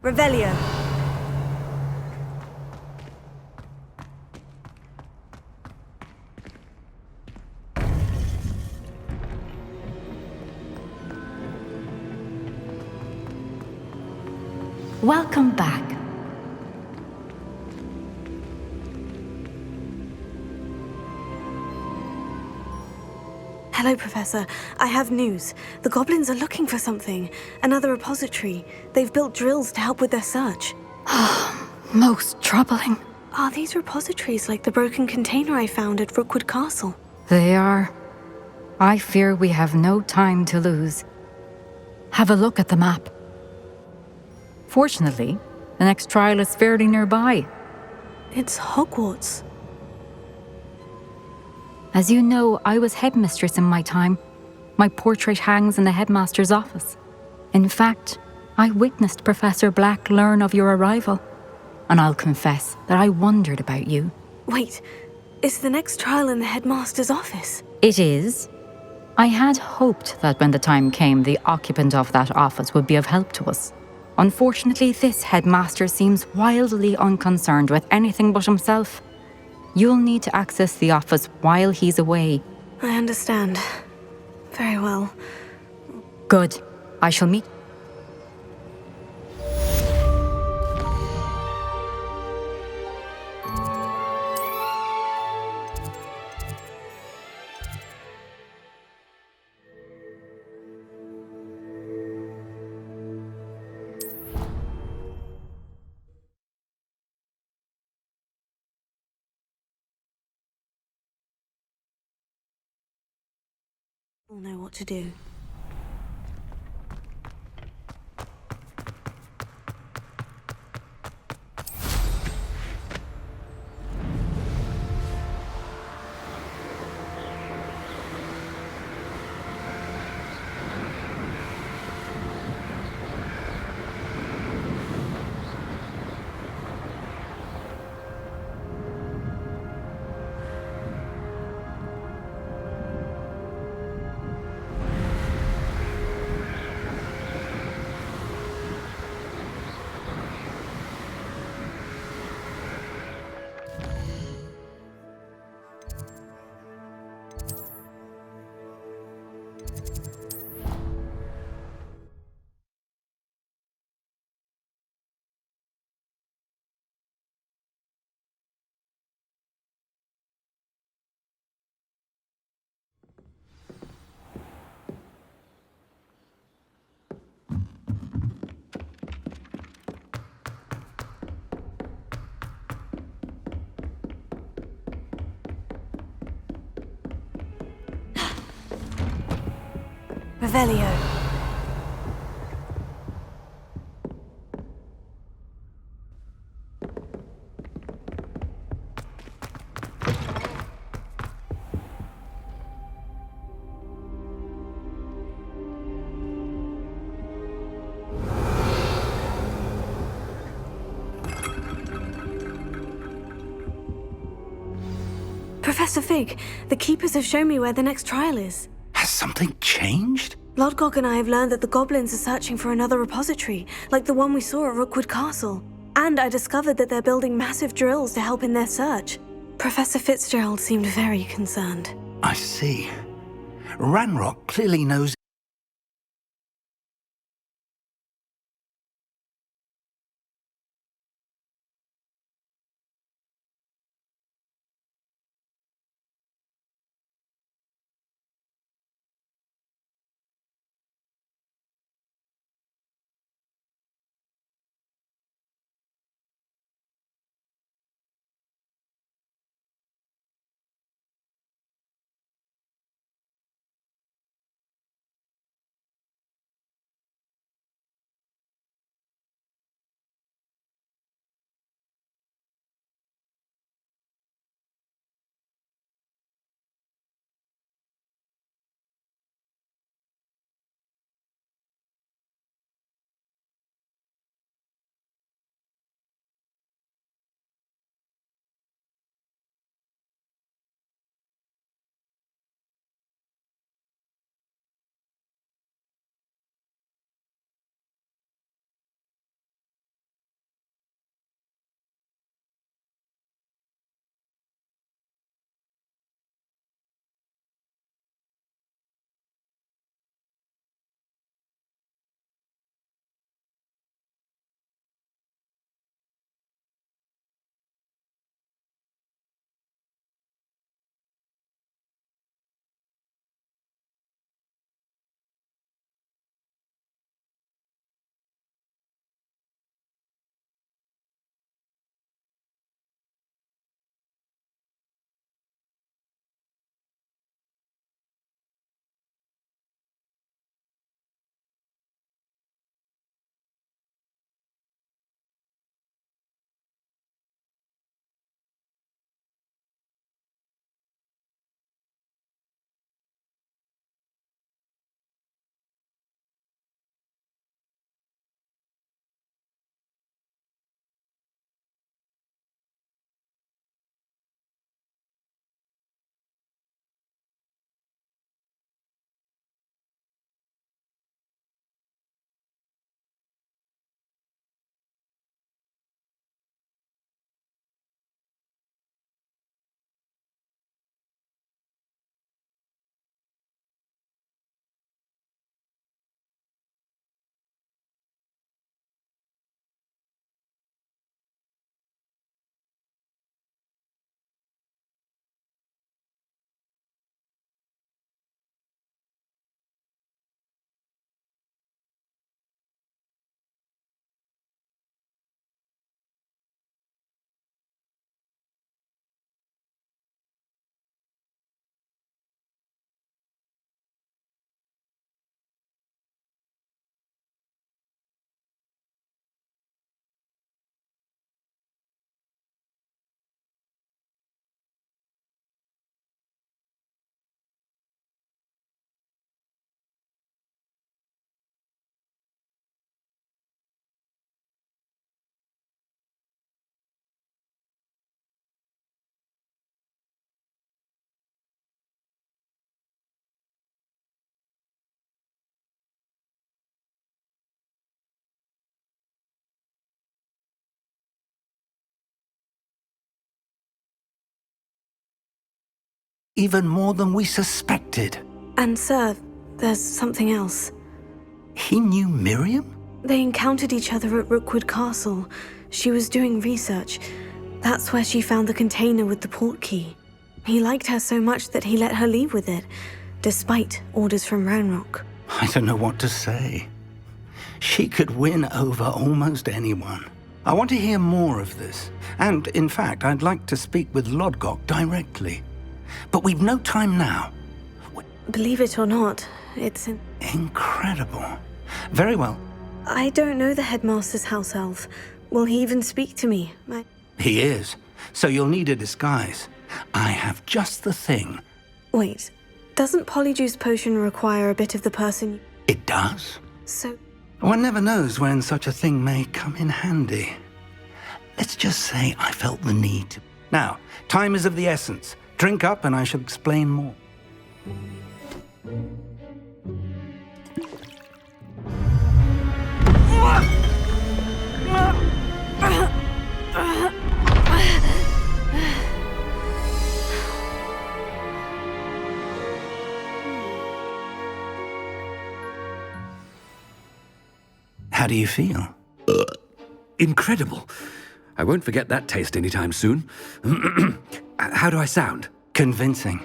S3: Revelio!
S18: Welcome back.
S3: Hello, Professor. I have news. The goblins are looking for something. Another repository. They've built drills to help with their search.
S18: Most troubling.
S3: Are these repositories like the broken container I found at Rookwood Castle?
S18: They are. I fear we have no time to lose. Have a look at the map. Fortunately, the next trial is fairly nearby.
S3: It's Hogwarts.
S18: As you know, I was headmistress in my time. My portrait hangs in the headmaster's office. In fact, I witnessed Professor Black learn of your arrival. And I'll confess that I wondered about you.
S3: Wait, is the next trial in the headmaster's office?
S18: It is. I had hoped that when the time came, the occupant of that office would be of help to us. Unfortunately, this headmaster seems wildly unconcerned with anything but himself. You'll need to access the office while he's away.
S3: I understand. Very well.
S18: Good. I shall meet.
S3: We'll know what to do. Revelio. Professor Fig, the Keepers have shown me where the next trial is.
S9: Has something changed?
S3: Lodgok and I have learned that the goblins are searching for another repository, like the one we saw at Rookwood Castle. And I discovered that they're building massive drills to help in their search. Professor Fitzgerald seemed very concerned.
S9: I see. Ranrock clearly knows. Even more than we suspected.
S3: And sir, there's something else.
S9: He knew Miriam?
S3: They encountered each other at Rookwood Castle. She was doing research. That's where she found the container with the port key. He liked her so much that he let her leave with it, despite orders from Ranrock.
S9: I don't know what to say. She could win over almost anyone. I want to hear more of this. And, in fact, I'd like to speak with Lodgok directly. But we've no time now.
S3: Believe it or not, It's in...
S9: Incredible. Very well.
S3: I don't know the headmaster's house elf. Will he even speak to me?
S9: He is. So you'll need a disguise. I have just the thing.
S3: Wait, doesn't Polyjuice Potion require a bit of the person...
S9: It does?
S3: So...
S9: One never knows when such a thing may come in handy. Let's just say I felt the need to. Now, time is of the essence. Drink up and I shall explain more. How do you feel?
S11: Incredible. I won't forget that taste anytime soon. How do I sound?
S9: Convincing.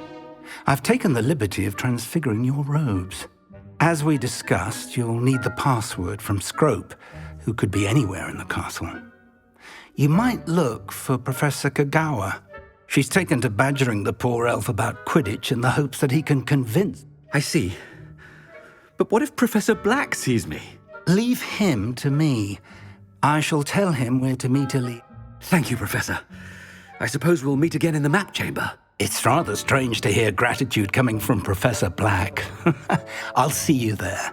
S9: I've taken the liberty of transfiguring your robes. As we discussed, you'll need the password from Scrope, who could be anywhere in the castle. You might look for Professor Kagawa. She's taken to badgering the poor elf about Quidditch in the hopes that he can convince...
S11: I see. But what if Professor Black sees me?
S9: Leave him to me. I shall tell him where to meet Elise.
S11: Thank you, Professor. I suppose we'll meet again in the map chamber.
S9: It's rather strange to hear gratitude coming from Professor Black. I'll see you there.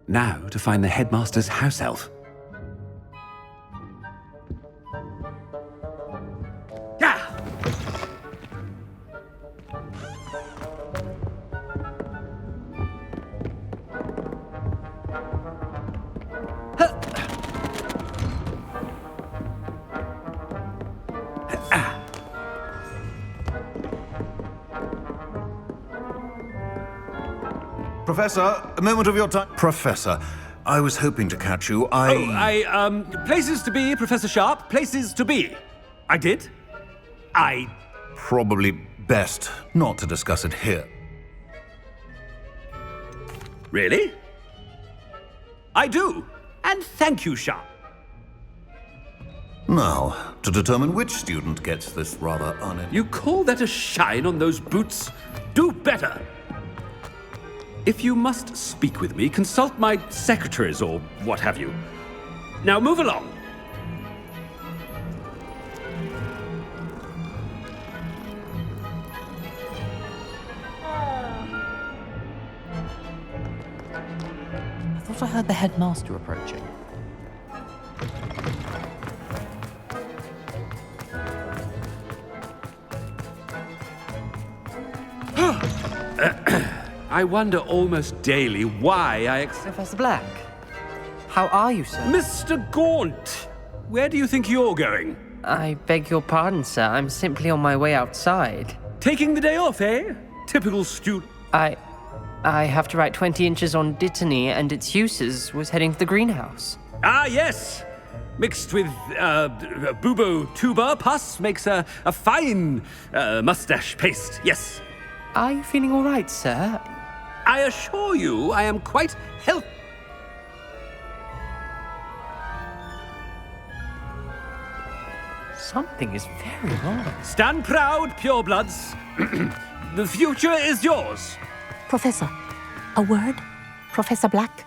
S11: Now to find the headmaster's house elf. Yeah!
S12: Professor, a moment of your time. Professor, I was hoping to catch you.
S11: Places to be, Professor Sharp. Places to be. I did.
S12: Probably best not to discuss it here.
S11: Really? I do. And thank you, Sharp.
S12: Now, to determine which student gets this rather
S11: You call that a shine on those boots? Do better. If you must speak with me, consult my secretaries or what have you. Now move along.
S17: I thought I heard the headmaster approaching.
S11: I wonder almost daily why I
S17: Professor Black, how are you, sir?
S11: Mr. Gaunt, where do you think you're going?
S19: I beg your pardon, sir. I'm simply on my way outside.
S11: Taking the day off, eh? Typical student.
S19: I have to write 20 inches on Dittany and its uses. Was heading to the greenhouse.
S11: Ah, yes. Mixed with bubo tuber pus makes a fine mustache paste, yes.
S19: Are you feeling all right, sir?
S11: I assure you, I am quite healthy.
S19: Something is very wrong.
S11: Stand proud, purebloods. The future is yours.
S20: Professor, a word? Professor Black?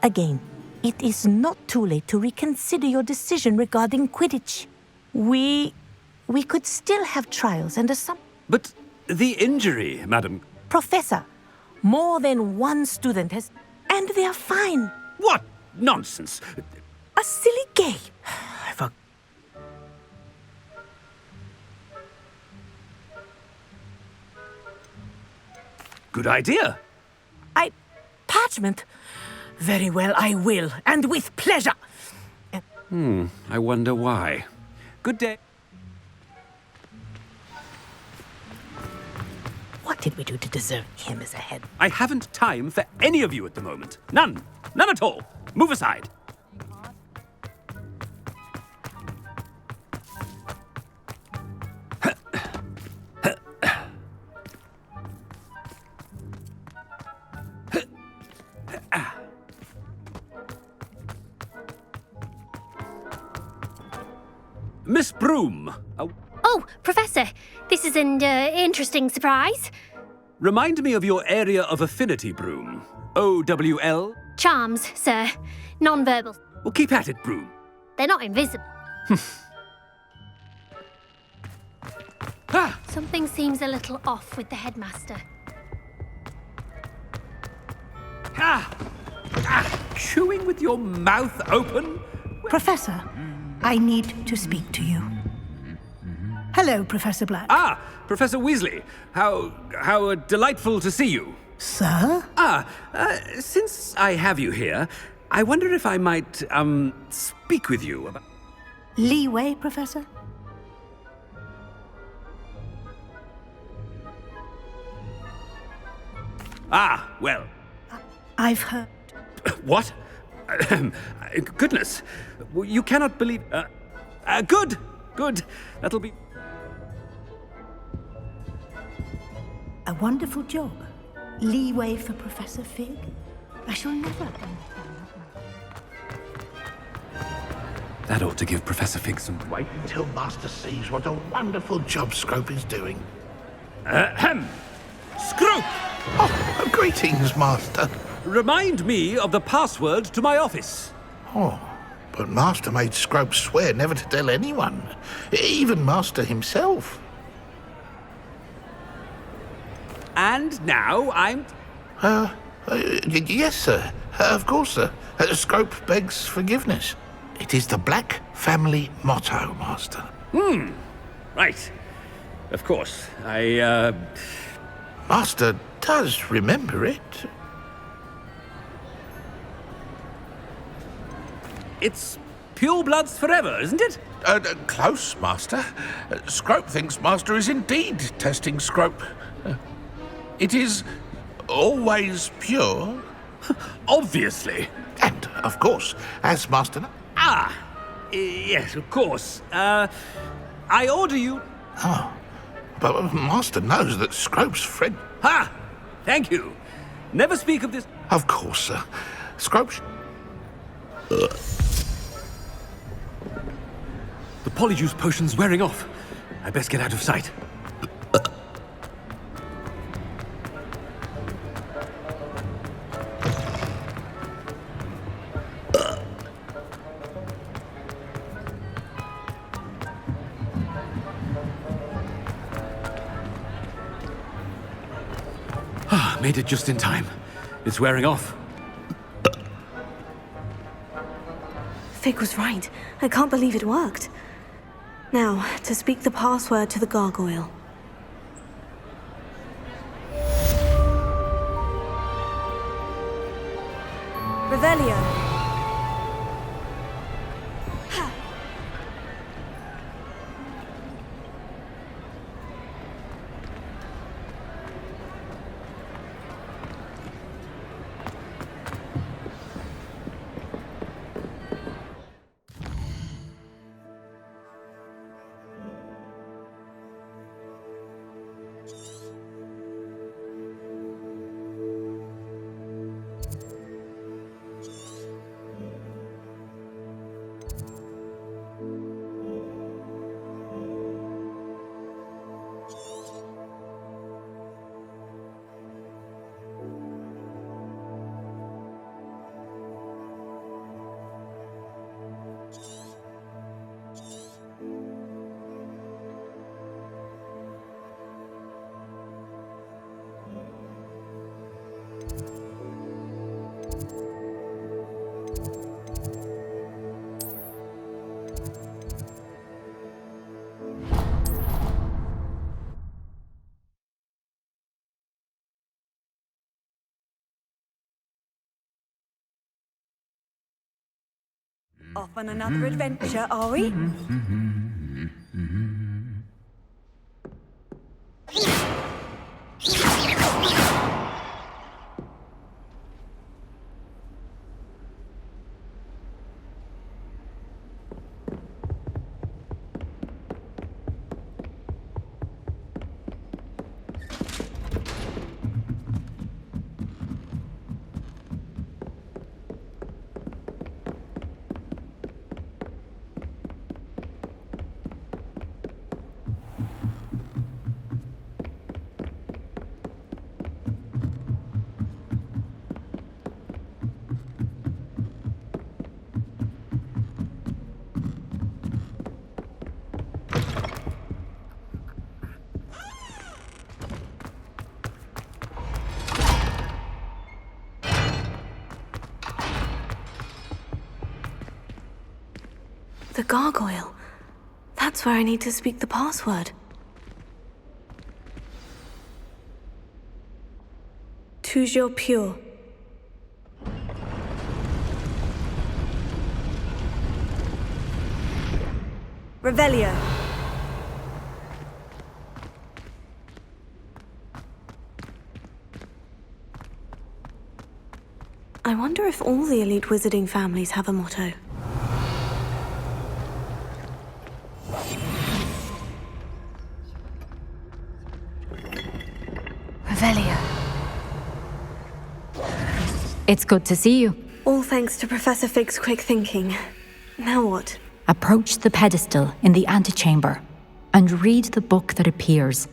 S20: Again, it is not too late to reconsider your decision regarding Quidditch. We could still have trials and
S11: But the injury, madam.
S20: Professor, more than one student has... And they are fine.
S11: What nonsense.
S20: A silly game.
S11: Good idea.
S20: Parchment? Very well, I will, and with pleasure.
S11: I wonder why. Good day.
S20: What did we do to deserve him as a head?
S11: I haven't time for any of you at the moment. None. None at all. Move aside. Miss Broom.
S21: Oh, Professor, this is an interesting surprise.
S11: Remind me of your area of affinity, Broom. OWL?
S21: Charms, sir. Non-verbal.
S11: Well, keep at it, Broom.
S21: They're not invisible. Something seems a little off with the headmaster.
S11: Chewing with your mouth open?
S22: Professor, I need to speak to you. Hello, Professor Black.
S11: Ah, Professor Weasley. How delightful to see you.
S22: Sir?
S11: Since I have you here, I wonder if I might, speak with you about...
S22: Leeway, Professor?
S11: Well...
S22: I've heard...
S11: What? Goodness. You cannot believe... Good. That'll be...
S22: A wonderful job. Leeway for Professor Fig? I shall never understand that.
S11: That ought to give Professor Fig some...
S1: Wait until Master sees what a wonderful job Scrope is doing.
S11: Scrope!
S1: Oh, greetings, Master.
S11: Remind me of the password to my office.
S1: Oh, but Master made Scrope swear never to tell anyone, even Master himself.
S11: And now I'm...
S1: Yes, sir. Of course, sir. Scrope begs forgiveness. It is the Black family motto, Master.
S11: Right. Of course.
S1: Master does remember it.
S11: It's pure bloods forever, isn't it?
S1: Close, Master. Scrope thinks Master is indeed testing Scrope. It is always pure.
S11: Obviously.
S1: And, of course, as Master...
S11: Yes, of course. I order you...
S1: Oh, but Master knows that Scrope's friend...
S11: Thank you. Never speak of this...
S1: Of course, sir. Scrope...
S11: The polyjuice potion's wearing off. I best get out of sight. Made it just in time. It's wearing off.
S3: Fig was right. I can't believe it worked. Now, to speak the password to the gargoyle. Revelio.
S14: Off on another adventure, are we?
S3: The gargoyle. That's where I need to speak the password. Toujours pure. Revelio. I wonder if all the elite wizarding families have a motto. Revelio.
S18: It's good to see you.
S3: All thanks to Professor Fig's quick thinking. Now what?
S18: Approach the pedestal in the antechamber and read the book that appears.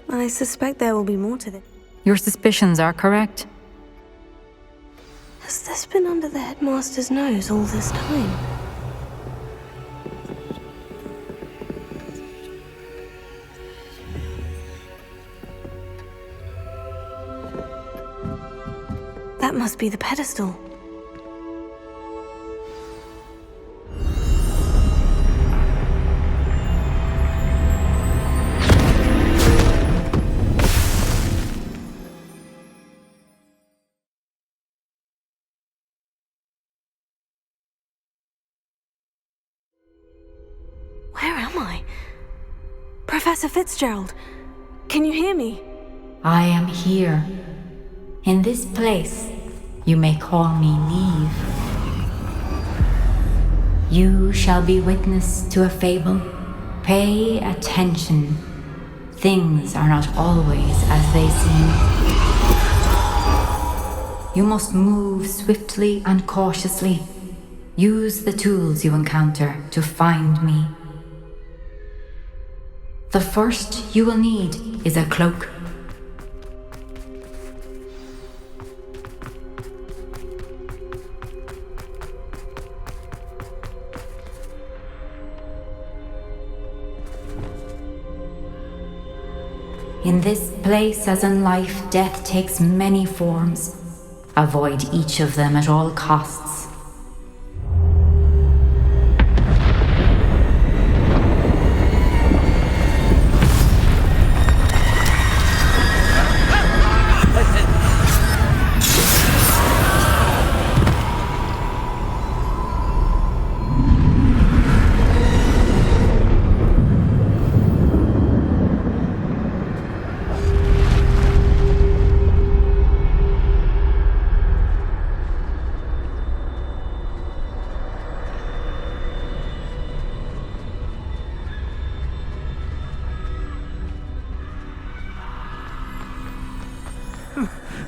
S3: I suspect there will be more to this.
S18: Your suspicions are correct.
S3: Has this been under the headmaster's nose all this time? That must be the pedestal. Where am I? Professor Fitzgerald, can you hear me?
S18: I am here. In this place, you may call me Neve. You shall be witness to a fable. Pay attention. Things are not always as they seem. You must move swiftly and cautiously. Use the tools you encounter to find me. The first you will need is a cloak. In this place, as in life, death takes many forms. Avoid each of them at all costs.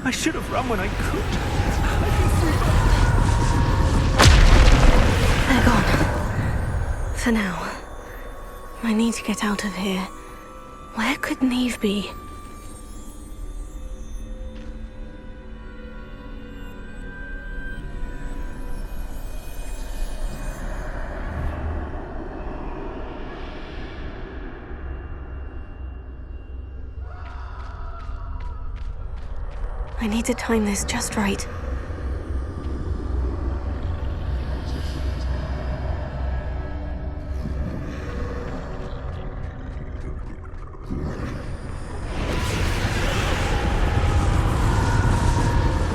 S12: I should have run when I could.
S3: They're gone. For now. I need to get out of here. Where could Neve be? I need to time this just right.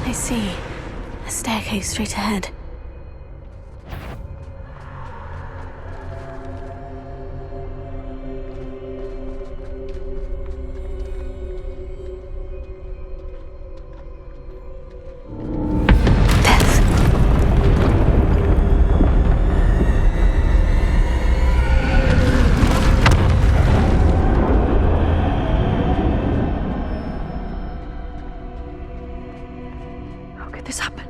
S3: I see. A staircase straight ahead.
S2: This happen?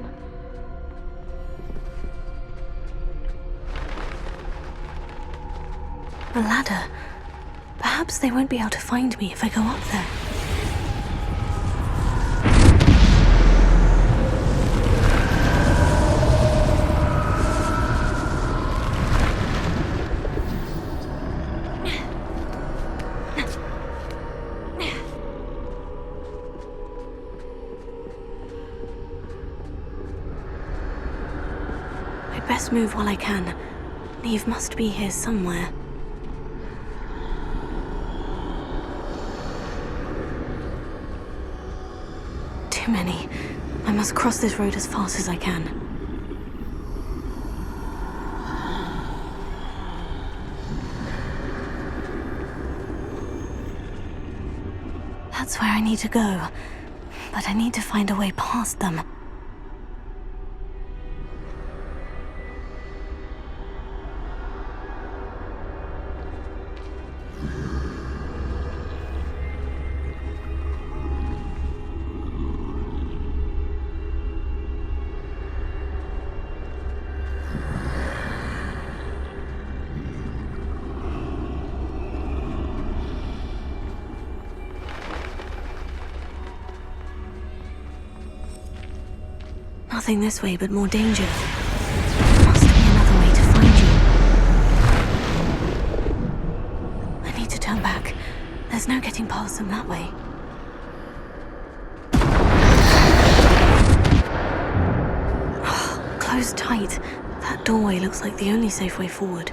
S3: A ladder. Perhaps they won't be able to find me if I go up there. best move while I can. Neve must be here somewhere. Too many. I must cross this road as fast as I can. That's where I need to go. But I need to find a way past them. Nothing this way, but more danger. There must be another way to find you. I need to turn back. There's no getting past them that way. Closed tight. That doorway looks like the only safe way forward.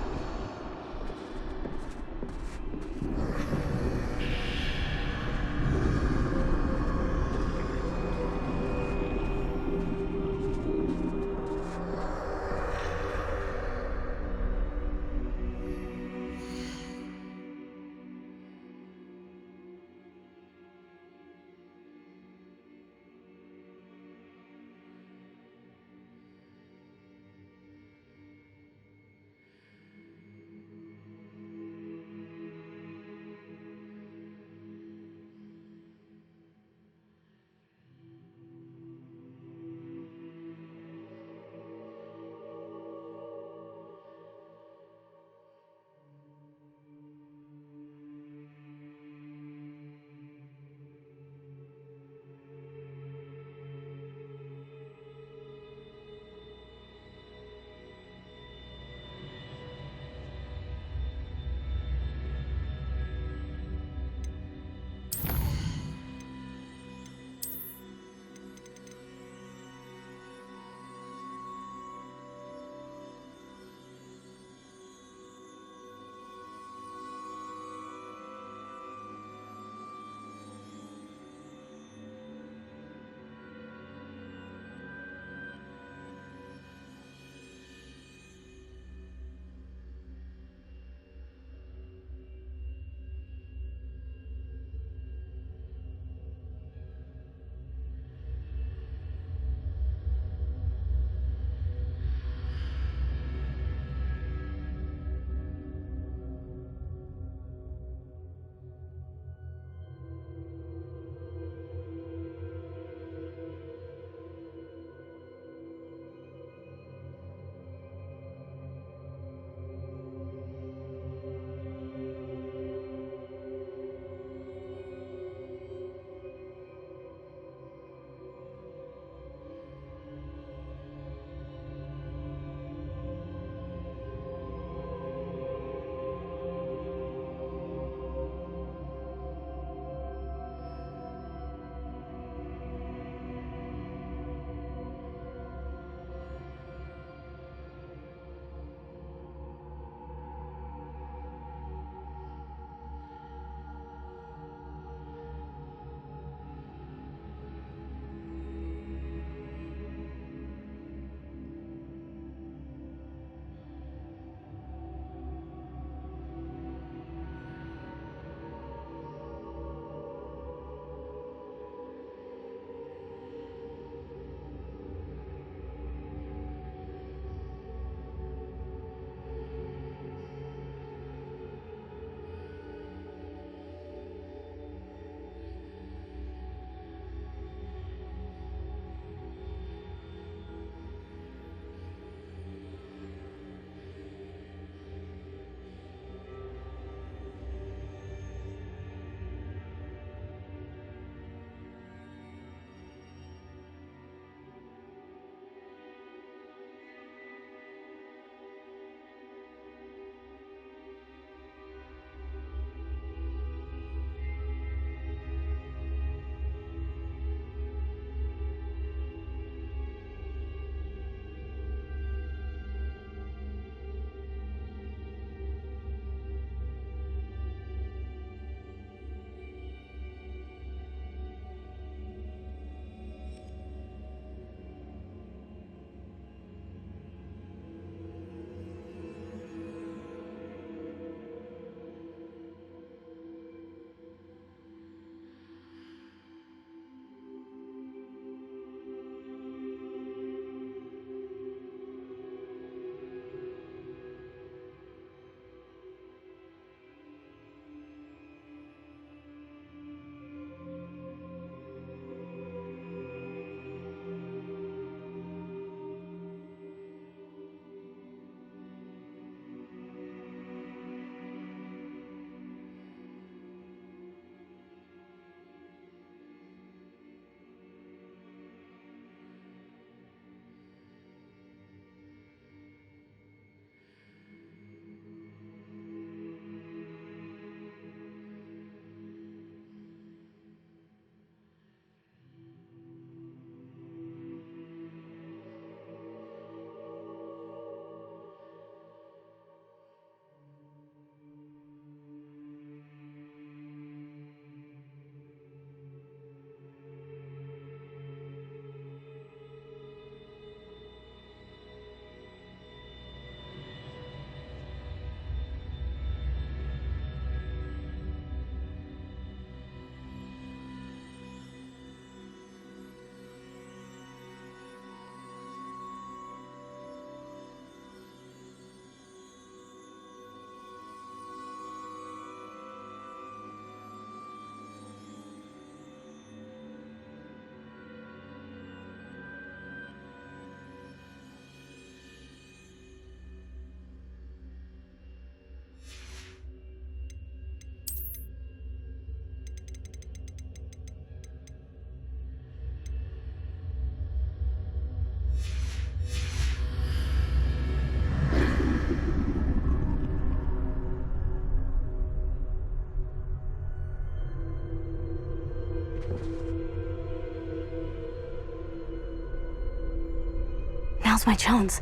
S3: Now's my chance.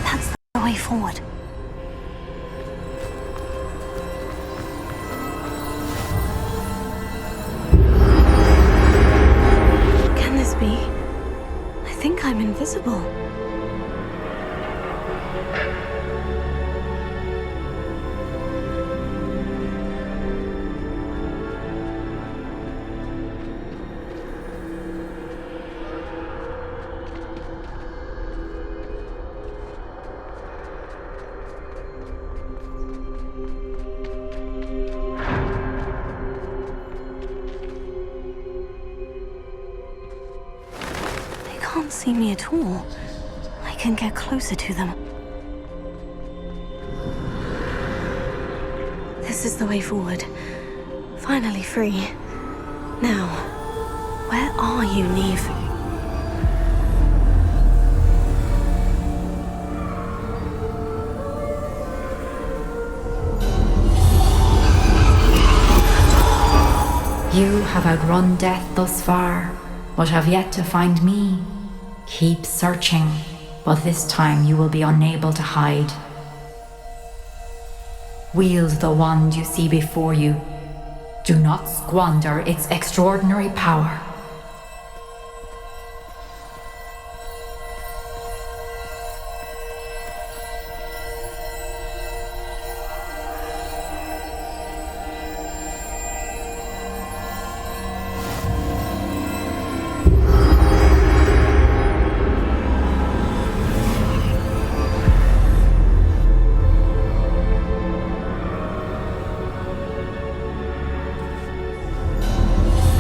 S3: That's the way forward. Can this be? I think I'm invisible. They can't see me at all. I can get closer to them. This is the way forward. Finally free. Now, where are you, Neve?
S18: You have outrun death thus far, but have yet to find me. Keep searching, but this time you will be unable to hide. Wield the wand you see before you. Do not squander its extraordinary power.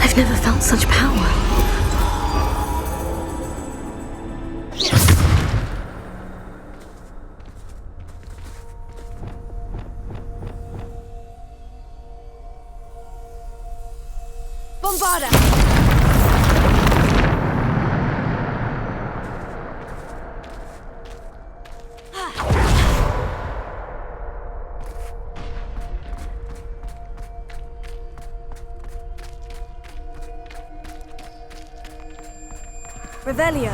S3: I've never felt such power.
S2: Bombarda!
S3: Revelio.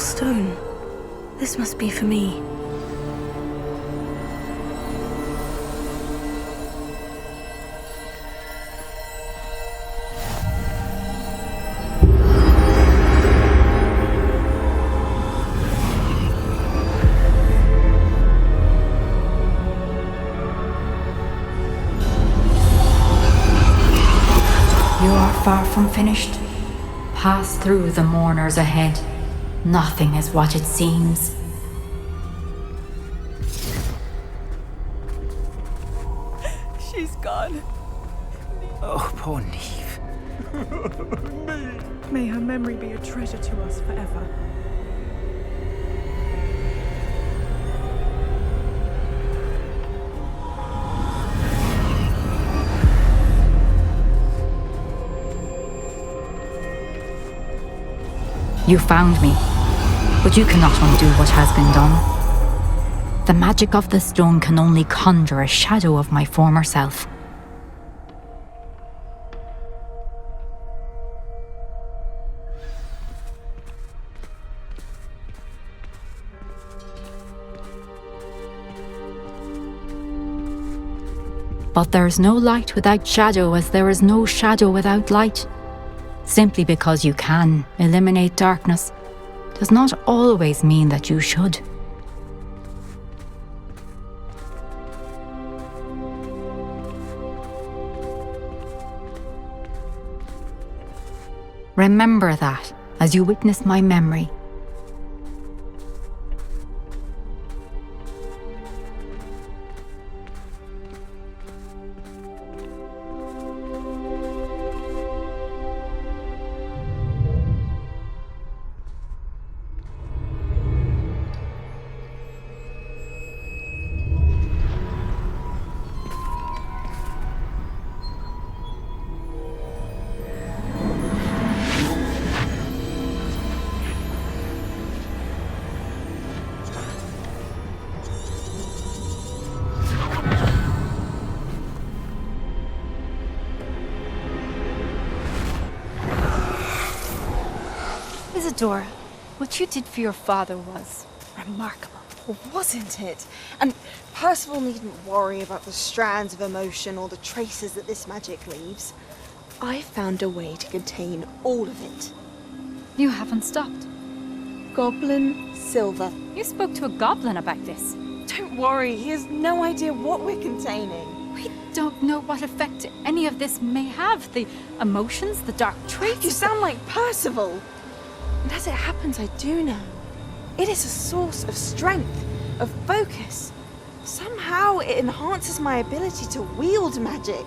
S3: stone. This must be for me.
S18: You are far from finished. Pass through the mourners ahead. Nothing is what it seems.
S5: She's gone.
S9: Oh, poor Neve.
S5: May her memory be a treasure to us forever.
S18: You found me, but you cannot undo what has been done. The magic of the stone can only conjure a shadow of my former self. But there is no light without shadow, as there is no shadow without light. Simply because you can eliminate darkness does not always mean that you should. Remember that as you witness my memory.
S7: Isadora, what you did for your father was remarkable, wasn't it? And Percival needn't worry about the strands of emotion or the traces that this magic leaves. I found a way to contain all of it.
S18: You haven't stopped.
S7: Goblin Silver.
S18: You spoke to a goblin about this.
S7: Don't worry, he has no idea what we're containing.
S18: We don't know what effect any of this may have. The emotions, the dark traits.
S7: You sound like Percival. And as it happens, I do know. It is a source of strength, of focus. Somehow it enhances my ability to wield magic.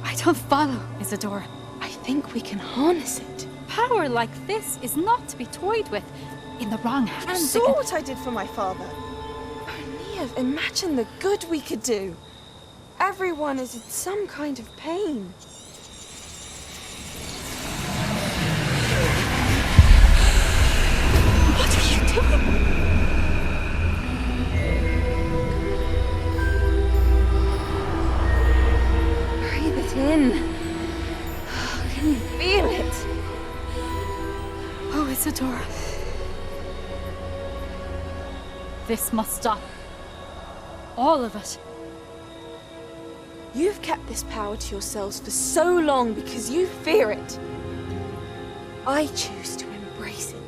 S18: I don't follow, Isadora.
S7: I think we can harness it.
S18: Power like this is not to be toyed with. In the wrong hands.
S7: You saw what I did for my father. Oh, Neve, imagine the good we could do. Everyone is in some kind of pain.
S18: What are you doing?
S7: Breathe it in. Can you feel it?
S18: Oh, Isadora. This must stop. All of it.
S7: You've kept this power to yourselves for so long because you fear it. I choose to embrace it.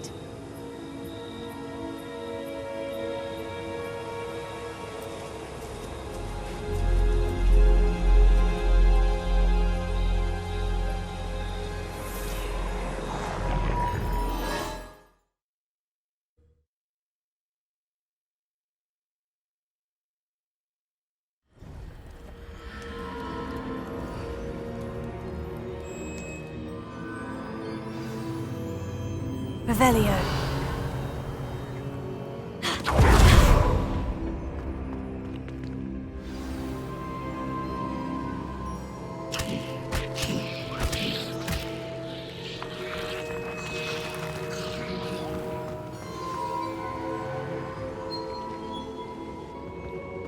S3: Revelio.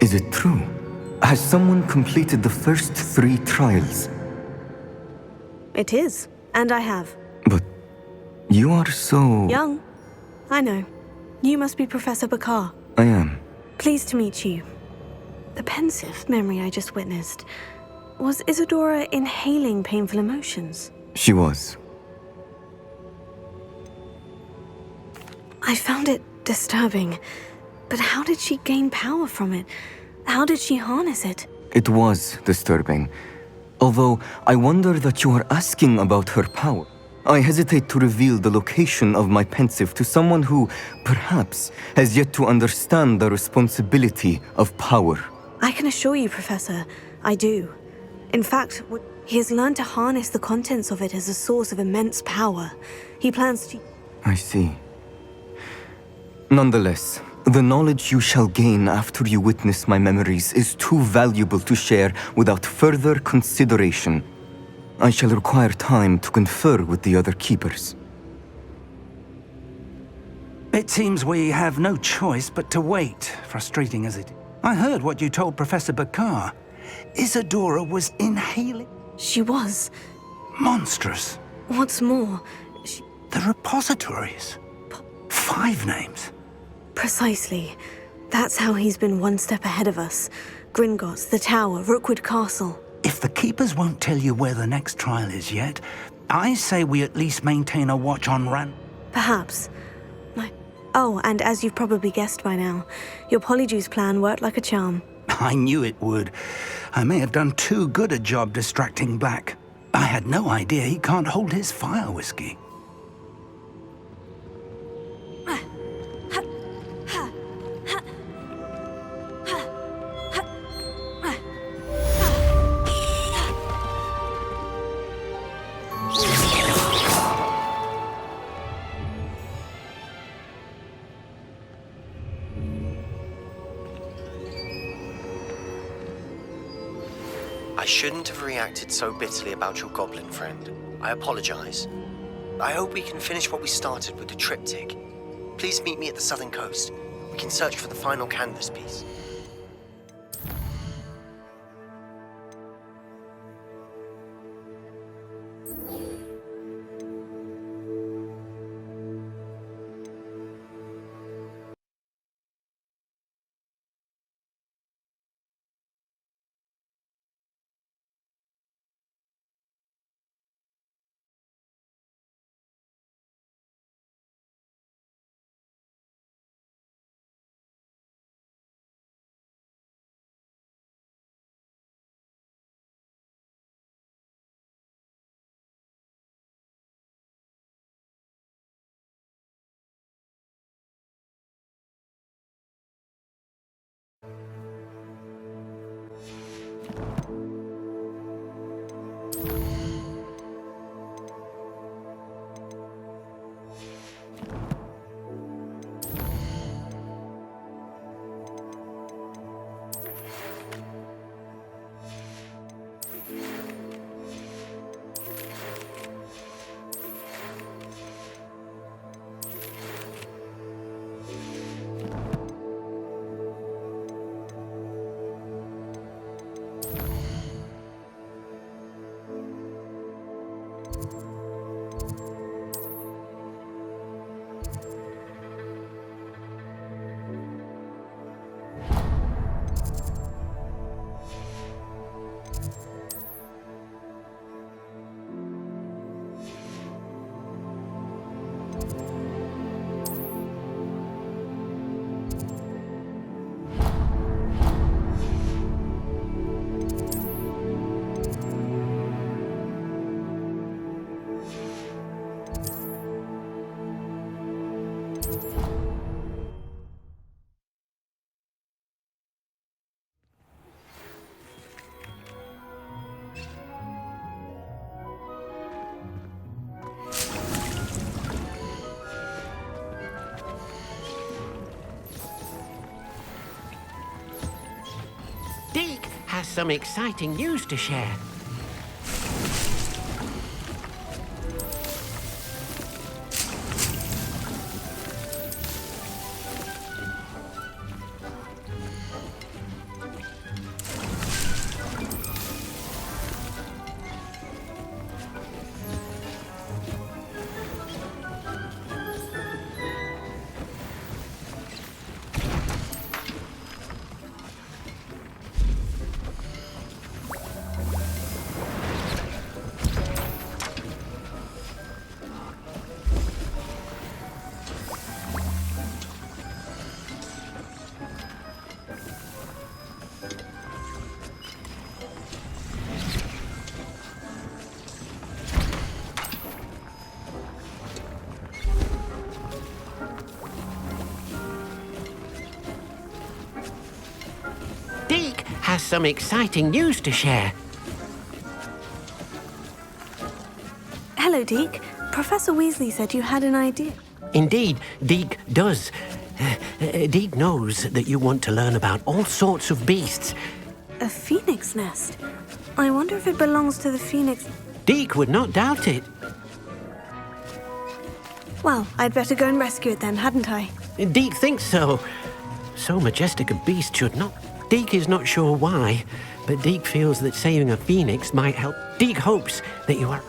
S23: Is it true? Has someone completed the first 3 trials?
S3: It is, and I have.
S23: You are so...
S3: Young. I know. You must be Professor Bakar.
S23: I am.
S3: Pleased to meet you. The pensive memory I just witnessed. Was Isadora inhaling painful emotions?
S23: She was.
S3: I found it disturbing. But how did she gain power from it? How did she harness it?
S23: It was disturbing. Although, I wonder that you are asking about her power. I hesitate to reveal the location of my pensive to someone who, perhaps, has yet to understand the responsibility of power.
S3: I can assure you, Professor, I do. In fact, he has learned to harness the contents of it as a source of immense power. He plans to...
S23: I see. Nonetheless, the knowledge you shall gain after you witness my memories is too valuable to share without further consideration. I shall require time to confer with the other keepers.
S9: It seems we have no choice but to wait, frustrating as it is. I heard what you told Professor Bakar. Isadora was inhaling...
S3: She was.
S9: Monstrous.
S3: What's more,
S9: The repositories. 5 names.
S3: Precisely. That's how he's been one step ahead of us. Gringotts, the Tower, Rookwood Castle.
S9: If the Keepers won't tell you where the next trial is yet, I say we at least maintain a watch on Ran...
S3: Perhaps. Oh, and as you've probably guessed by now, your Polyjuice plan worked like a charm.
S9: I knew it would. I may have done too good a job distracting Black. I had no idea he can't hold his fire whiskey.
S8: I shouldn't have reacted so bitterly about your goblin friend. I apologize. I hope we can finish what we started with the triptych. Please meet me at the southern coast. We can search for the final canvas piece.
S13: Dick has some exciting news to share. has some exciting news to share.
S3: Hello, Deke. Professor Weasley said you had an idea.
S13: Indeed, Deke does. Deke knows that you want to learn about all sorts of beasts.
S3: A phoenix nest? I wonder if it belongs to the phoenix...
S13: Deke would not doubt it.
S3: Well, I'd better go and rescue it then, hadn't I?
S13: Deke thinks so. So majestic a beast should not... Deke is not sure why, but Deke feels that saving a phoenix might help. Deke hopes that you are...